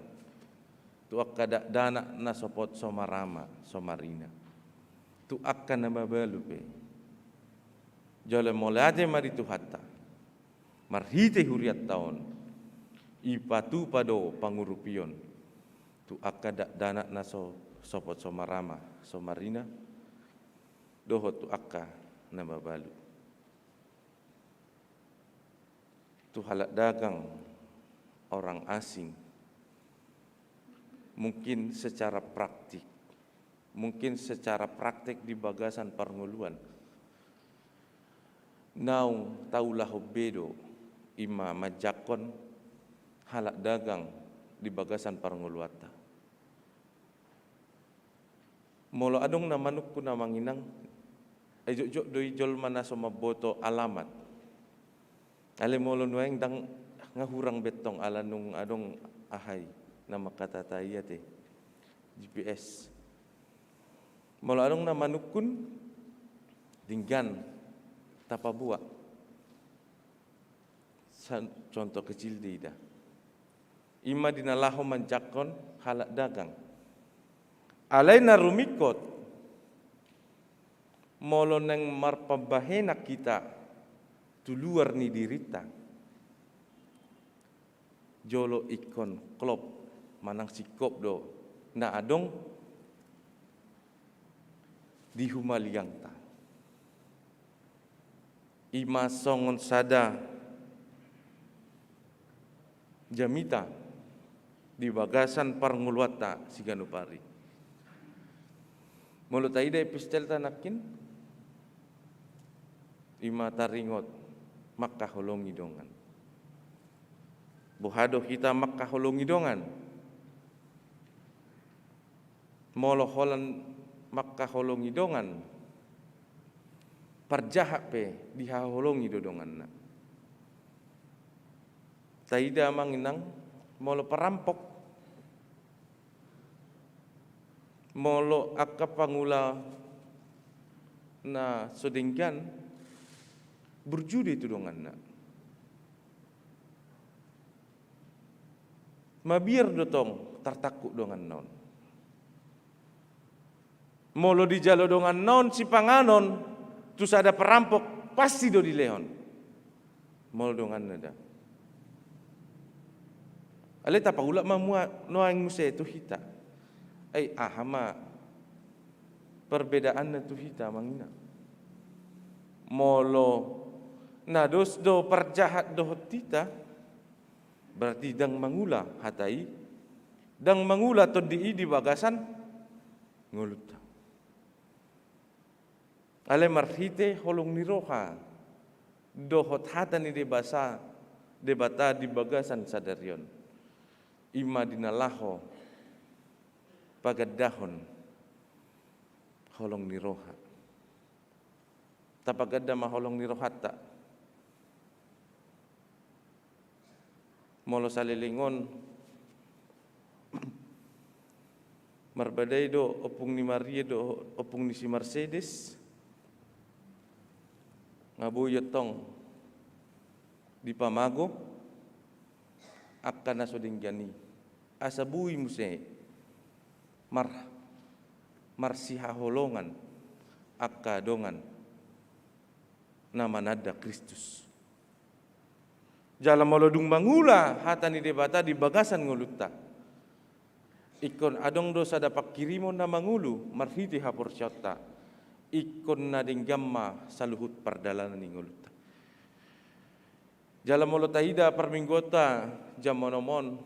tuak kada dana na sopot somarama somarina tu akan nama balupe jole molade mari tu hatta marhite huriat taon ipatu pado pangurupion tu akada dana na sopot somarama somarina dohot tu akka nama balu tu halak dagang orang asing mungkin secara praktik di bagasan parnguluan naung taulah bedo ima majakon halak dagang di bagasan parnguluata molo adong na manuk ko na manginang ay jok doi jol mana sama boto alamat ale molo nueng dang ngahurang betong ala nung adong ahay na makatataya te GPS molo adong na manukun dinggan tapabua contoh kecil dida ima dinalaho manjakon halak dagang alay na rumikot molo neng marpabahena kita tuluar ni dirita jolo ikon klop manang sikop do na adong di humaliang ta ima songon sada jamita di bagasan parnguluata siganupari mulut taida epistel tanakin ima taringot Makkah holongi dongan buhado kita Makkah holongi dongan molo holan Makkah holongi dongan parjahak pe diha holongi do dongan na taida manginang molo perampok molo akka pangula na sodenggan berjudi itu dongan na mabiar dotong tertakuk dongan non molo di jalo dongan non si panganon terus ada perampok pasti do di leon molo dongan nada ale tapa ulak mamua noang muse tu hita ai ahama perbedaan na tu hita mangina molo nados do perjahat do hotita berarti dang mangula hatai dang mangula to di bagasan ngulut. Ale marhite holong ni roha dohot hata ni debata di bagasan sadarion. Ima dinalaho pagadahon holong ni roha. Tapagada maholong ni rohata. Molo salilingon marbadai do opung ni Maria do opung ni si Mercedes ngabuyot tong di pamago akan nasoding jani asabui muse marsiha holongan akka dongan nama nada Kristus. Jalan molodung mangula hata ni debata di bagasan ngulutta. Ikon adong dosa dapat kirimon na mangulu marhiti hapor syota. Ikon na ding gamma saluhut pardalanan ni ngulutta. Jalan molo taida perminggota jam monomon.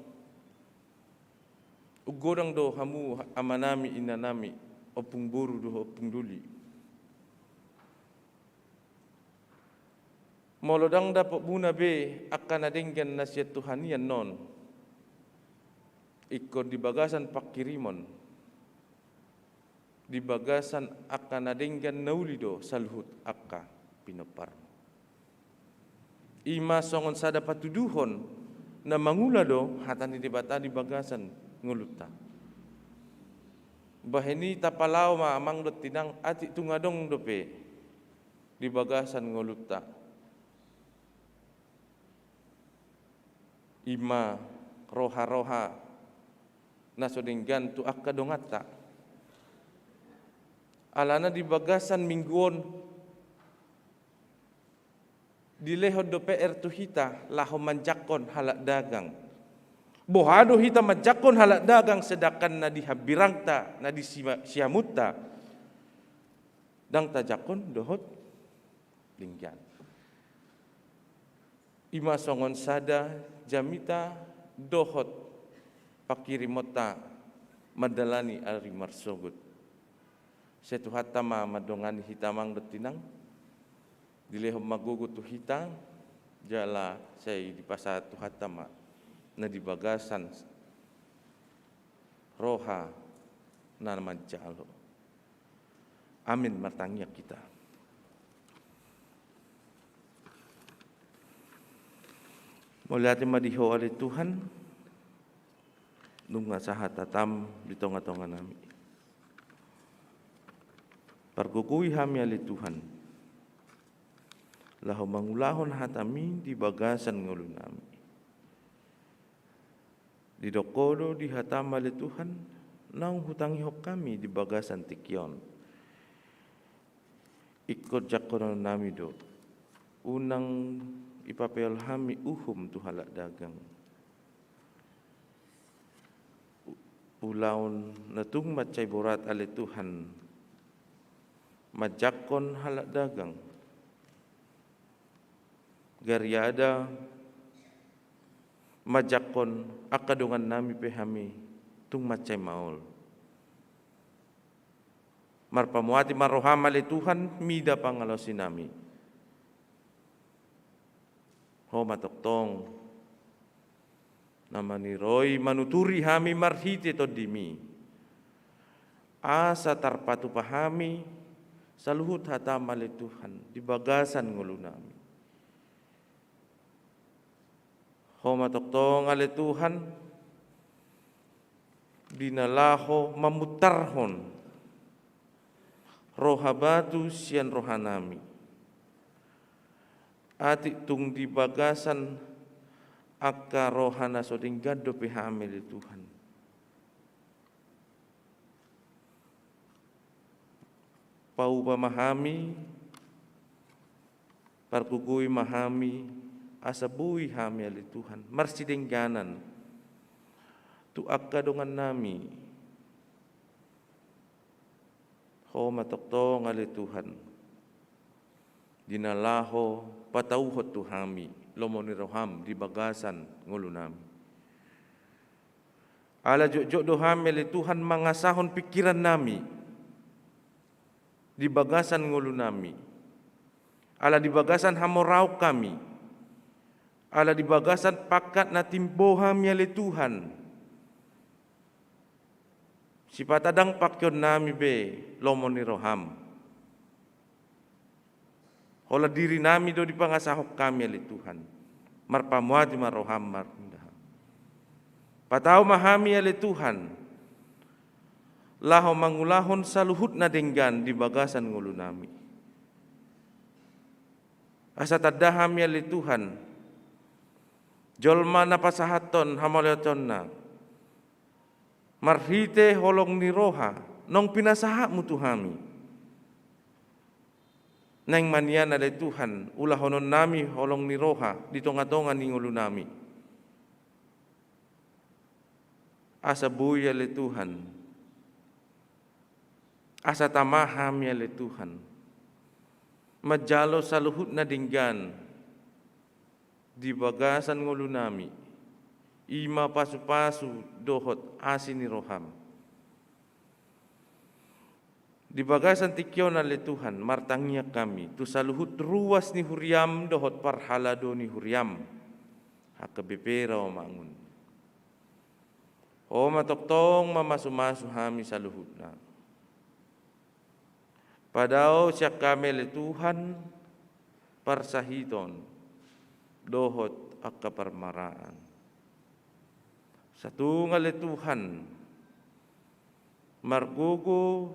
Ugodang do hamu amanami inanami opung buru do opung duli. Molodang dapat buna be akan adenggan nasihat Tuhanian non. Ikon di bagasan pakirimon. Di bagasan akan adenggan naulido saluhut akka pinopar. Ima songon sada patuduhon na mangula do hatani debata di bagasan nguluta. Baheni tapalaw maamang dot tinang ati tungadong dope di bagasan nguluta. Ima roha-roha nasodinggan tu akka dongata. Alana di bagasan mingguon di lehod do PR tu hita laho manjakon halak dagang. Bohado hita manjakon halak dagang sedangkan na dihabirangta na di siamutta. Dang tajakon dohot linggan. Ima songon sada jamita dohot pakirimota madalani ari marsogut. Setu hatama madongani hitamang dotinang dilehom magugu tu hitang jala say di pasat tu hatama na di bagasan roha na manjalo. Amin martangya kita. Mulai madiho oleh Tuhan, nunga sahat tatam di tonga-tonga nami. Pargugui hami oleh Tuhan, lahu mangulahon hatami di bagasan ngulu nami. Di dokodo di hatam oleh Tuhan, naung hutangi hok kami di bagasan tikion. Ikut jakono nami do, unang ipapel hami uhum tu halak dagang. Ulaun natung macai borat ale Tuhan majakon halak dagang. Gariada majakon akadungan nami pehami tung macai maul. Marpamuati maroham ale Tuhan mida pangalosi nami. Ho matoktong nama ni Roy manuturi hami marhite to dimi. Asa tarpatu pahami saluhut hatam ale Tuhan di bagasan ngulu nami. Ho matoktong ale Tuhan dinalaho mamutarhon rohabatu sian rohanami. Ati tung di bagasan akka rohana soding gado pihamil Tuhan. Pau pamahami, parkugui mahami, asabui hami ali Tuhan. Marsidengganan, tu akka dongan nami. Ho matoktong ali Tuhan. Dinalaho patauhot tu hami lomoni roham di bagasan ngulu nami. Ala jok-jok doham ele Tuhan mangasahon pikiran nami di bagasan ngulu nami. Ala di bagasan hamorau kami. Ala di bagasan pakat na timboham ele Tuhan. Sipatadang pakyon nami be lomon ni roham. Hola diri nami do di pangasahok kami ele Tuhan. Marpamuati maroham marpindah. Patau mahami ele Tuhan. Laho mangulahon saluhut na denggan di bagasan ngulu nami. Asa tadaham ele Tuhan. Jolma na pasahaton hamaleoton na. Marhite holong ni roha nong pinasaha mu Tuhami. Nang manian ada Tuhan ulah honon nami holong ni roha di tonga-tonga ni ngulu nami. Asa buya le Tuhan. Asa tamaham ya le Tuhan. Majalo saluhut na dinggan di bagasan ngulu nami. Ima pasu-pasu dohot asini roham. Di bagasan tikyon ale Tuhan martangia kami tu saluhut ruas ni huriam dohot parhalado ni huriam HKBP Rawamangun. O matoktong mamasu-masu hami saluhutna. Padao siya kami le Tuhan parsahiton dohot akaparmaraan. Satu ngale Tuhan margugo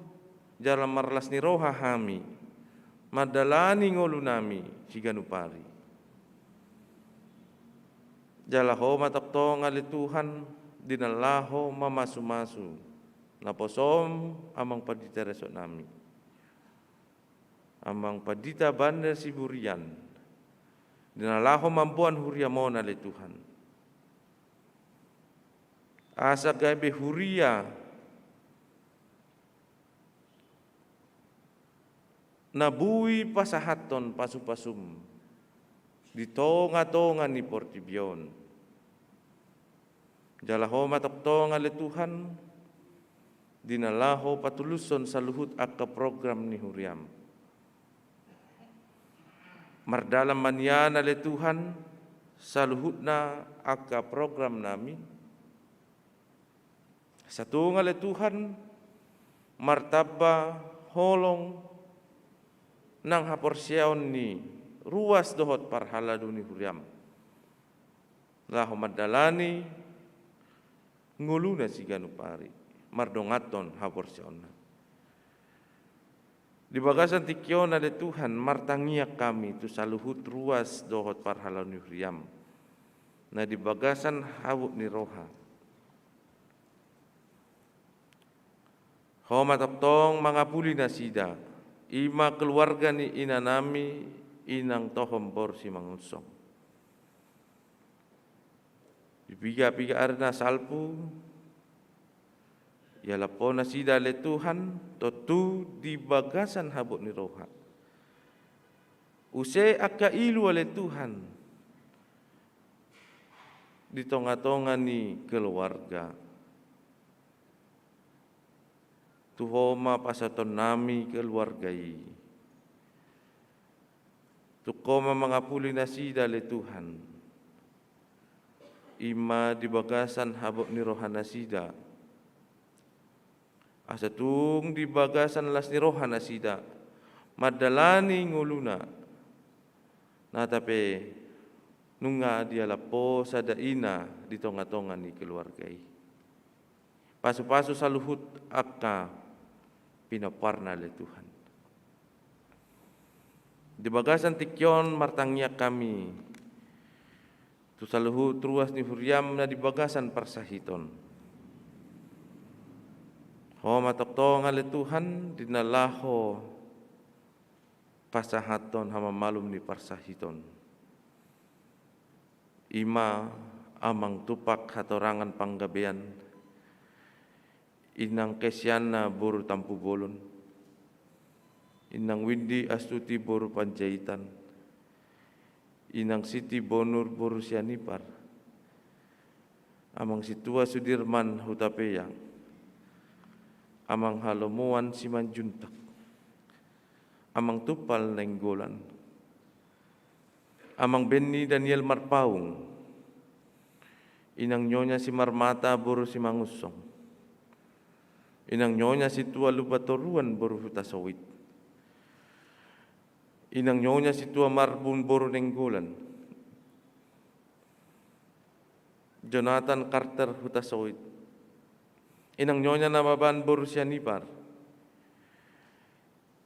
jalan marlas ni roha hami madalani ngolu nami siganupari. Jalaho mataktong ngale Tuhan dinalaho mamasu-masu naposom amang padita resok nami. Amang padita bandar siburian dinalaho mampuan huriamon ale Tuhan. Asa gabe huria nabui pasahaton pasu-pasum di tonga-tonga ni Portibion. Jalaho matoktonga le Tuhan dinalaho patuluson saluhut akka program ni huriam. Mardalam maniana le Tuhan saluhutna akka program nami. Satu ngale Tuhan martaba holong nang haporsiaon ni ruas dohot parhalado ni huriam. Laho madalani nguluna siganupari mardongaton haporsiaon. Di bagasan tikyon ale Tuhan martangia kami tu saluhut ruas dohot parhalado ni huriam. Na di bagasan hawuk ni roha. Ho mataptong mangapuli na sida. Ima keluarga ni inanami inang tohom borsi mangunsong. Dipiga-piga arna salpu. Ya lapona sida le Tuhan totu di bagasan habuk ni roha. Use akka ilu ale Tuhan. Di tonga-tonga ni keluarga. Tuhoma pasaton nami keluargai. Tukoma mangapuli nasida le Tuhan. Ima di bagasan habuk ni rohana sida. Asatung di bagasan las ni rohana sida. Madalani nguluna. Natape nunga dia lapo sadaina di tonga-tonga ni keluargai. Pasu-pasu saluhut akka pinaparna le Tuhan. Di bagasan tikyon martangia kami. Tu saluhut ruas ni huriam na di bagasan parsahiton. Ho matoktonga le Tuhan dinalaho pasahaton hama malum ni parsahiton. Ima amang tupak hatorangan panggabean. Inang Kesyana boru tampu bolon. Inang Windi Astuti boru Panjaitan. Inang Siti Bonur boru Sianipar. amang situa Sudirman Hutapeyang, amang Halomuan Simanjuntak, amang Tupal Nenggolan, amang Benny Daniel Marpaung, inang nyonya si Marmata Boru si Mangusong, inang nyonya si Tua Lupatoruan Boru Hutasawit, inang nyonya si Tua Marbun Boru Nenggolan, Jonathan Carter Hutasawit, inang nyonya Namaban Boru Sianipar,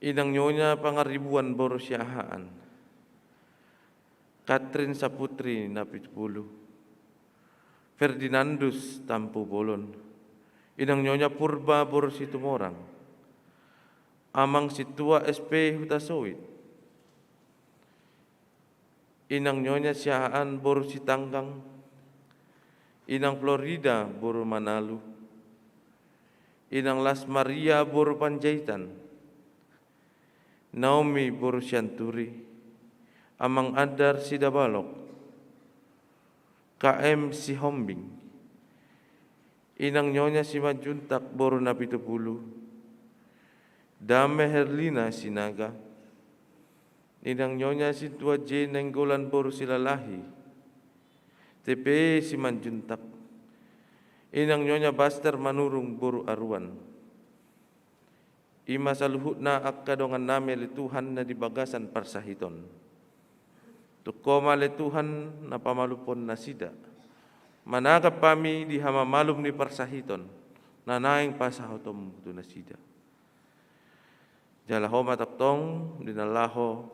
inang nyonya Pangaribuan Boru Siahaan, Catherine Saputri Napitpulu, Ferdinandus Tampu Bolon, inang nyonya Purba Boru Situmorang, amang Situa SP Hutasawit, inang nyonya Siahaan Boru Sitanggang, inang Florida Boru Manalu, inang Las Maria Boru Panjaitan, Naomi Boru Sianturi, amang Adar Sidabalok, KM Sihombing, inang nyonya Simanjuntak Boru Napitupulu, Dame Herlina Sinaga, inang nyonya Situa J Nenggolan Boru Silalahi, TP Simanjuntak, inang nyonya Baster Manurung Boru Aruan, ima saluhut na akadongan nami le Tuhan na di bagasan parsahiton, tukoma le Tuhan na pamalupon na sida, managap pami di hamamalum ni parsahiton, na naing pasahotom tu na sida. Jalaho mataktong, dinalaho,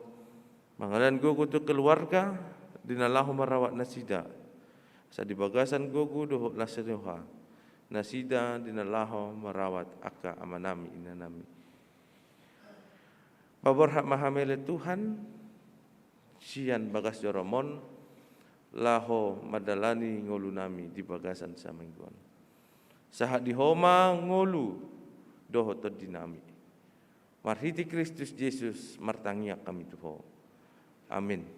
mangalan gugu tu keluarga, dinalaho marawat na sida, sa dibagasan gugu doho lasenuha, nasida dinalaho marawat aka amanami inanami. Baborhak mahamele Tuhan, sian bagas joromon, laho madalani ngolu nami di bagasan sa mingguan. Sahat di homa ngolu doho terdinami. Marhiti Kristus Yesus martangia kami tuho. Amin.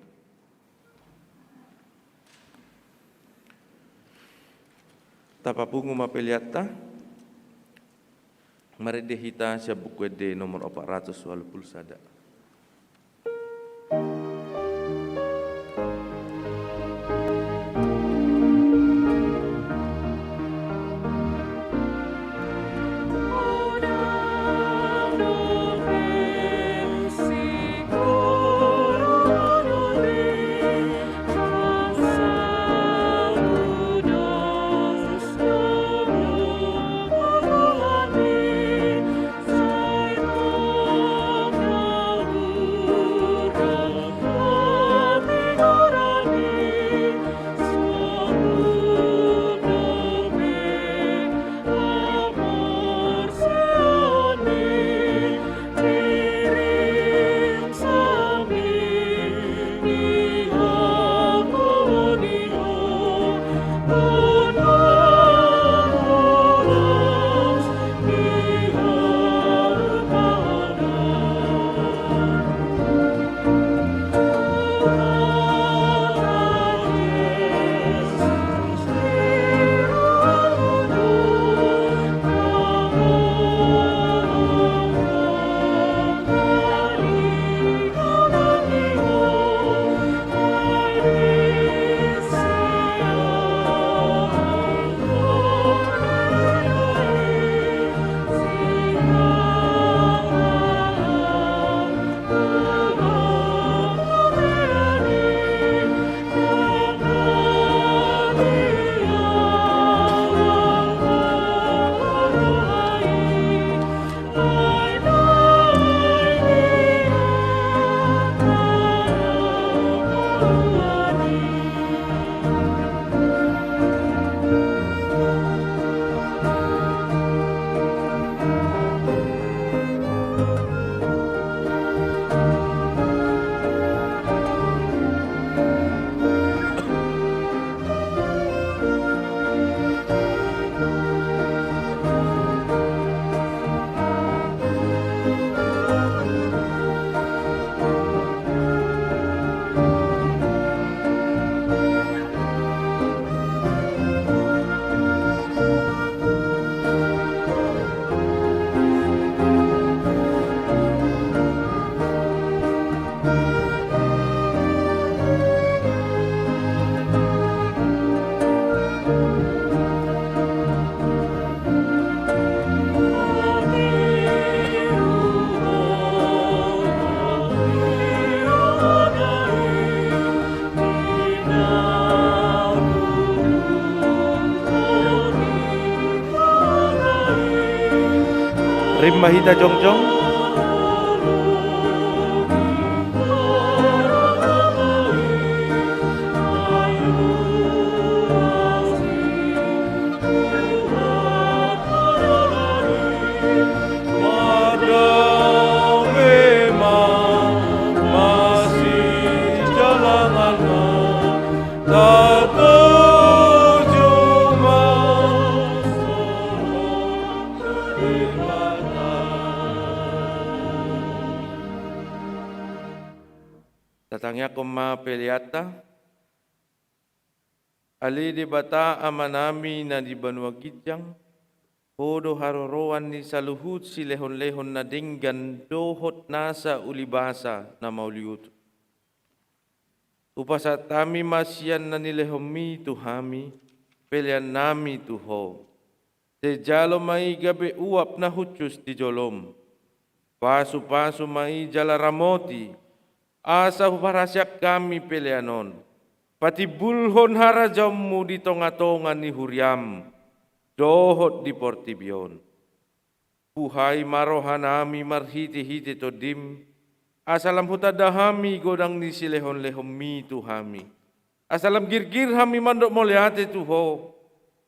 Tapapungu mapeliata, maredehita sa bukwede nomor 480 sada. Rimba hita jongjong. Tatangnya koma peliata, ali di bata amanami na di Banua Gijang, hodo haroroan ni saluhut si lehon-lehon na dinggan dohot nasa ulibasa na mauliut. Upasat kami masyan na nilehomi tuhami, pelian nami tuho. Sejalo mai gabe uap na hucus di jolom, pasu-pasu mai jala ramoti, asa huparasyak kami pelianon. Pati bulhon harajammu di tonga-tonga ni huriam, dohot di portibion. Puhai marohanami marhiti-hiti todim, asalam hutadahami godang ni silehon-lehon mi tuhami. Asalam girgir hami mandok moliate tuho,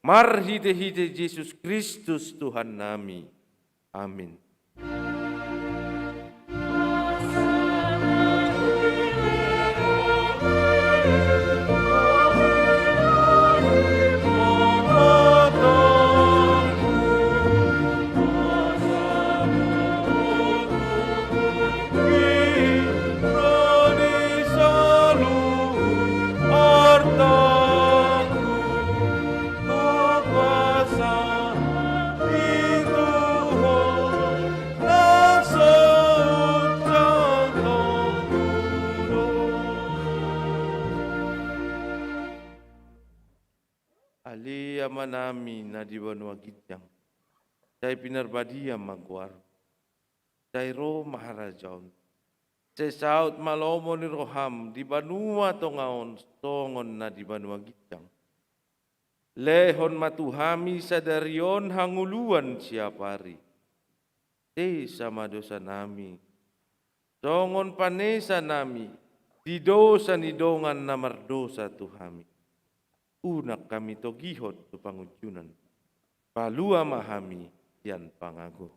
marhiti-hiti Yesus Kristus Tuhan nami. Amin. Ali amanami na di Banua Gijang, say pinarbadia magwar, say ro maharajaon, say saut malomo ni roham di Banua tongaon songon na di Banua Gijang. Lehon matuhami sadarion hanguluan siapari, say sama dosa nami, songon panesa nami, di dosa ni dongan na mardosa tuhami. Unak kami togihot tu pangujunan, palua mahami yan pangago.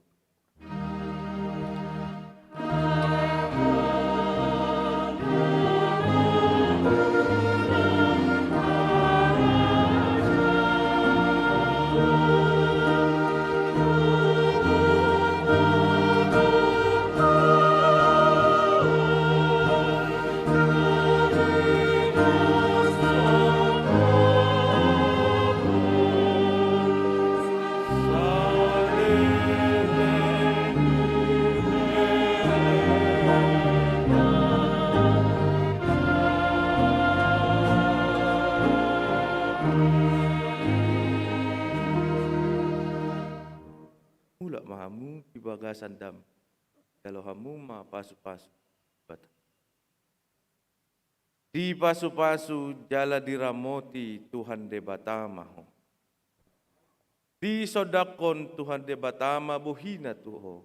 Mahamu di bagasan dam, kalau hamu ma pasu-pasu bata. Di pasu-pasu jala diramoti Tuhan de batama ho. Di sodakon Tuhan de batama buhina tuho,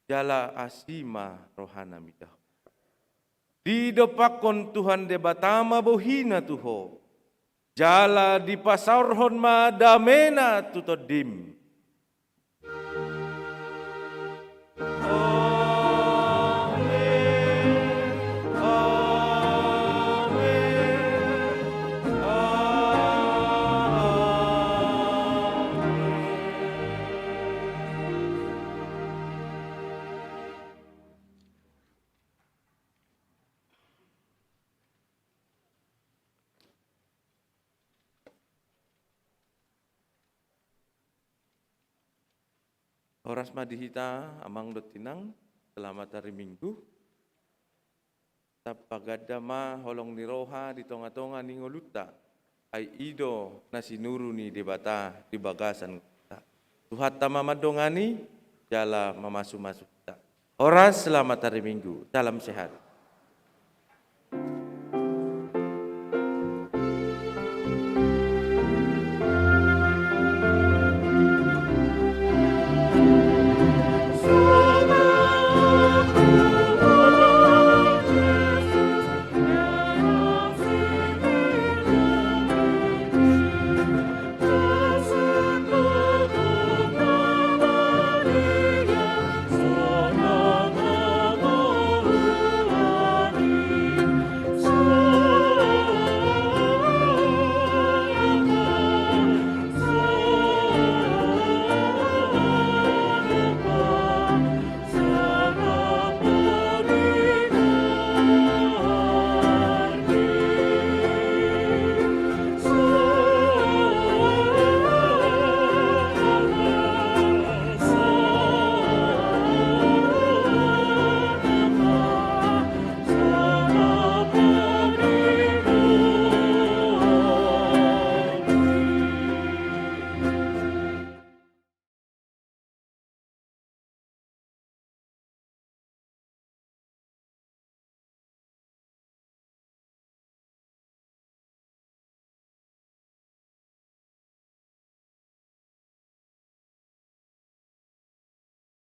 jala asima rohana mitah. Di dopakon Tuhan de batama buhina tuho, jala di pasarhon ma damena tutodim. Horas madihita amang dotinang selamat hari Minggu. Tapagadama holong niroha di tonga-tonga ni ngoluta ay ido na sinuru ni debata di bagasan kita. Tuhat tamamadongani jala mamasu-masuk kita. Horas selamat hari Minggu. Salam sehat.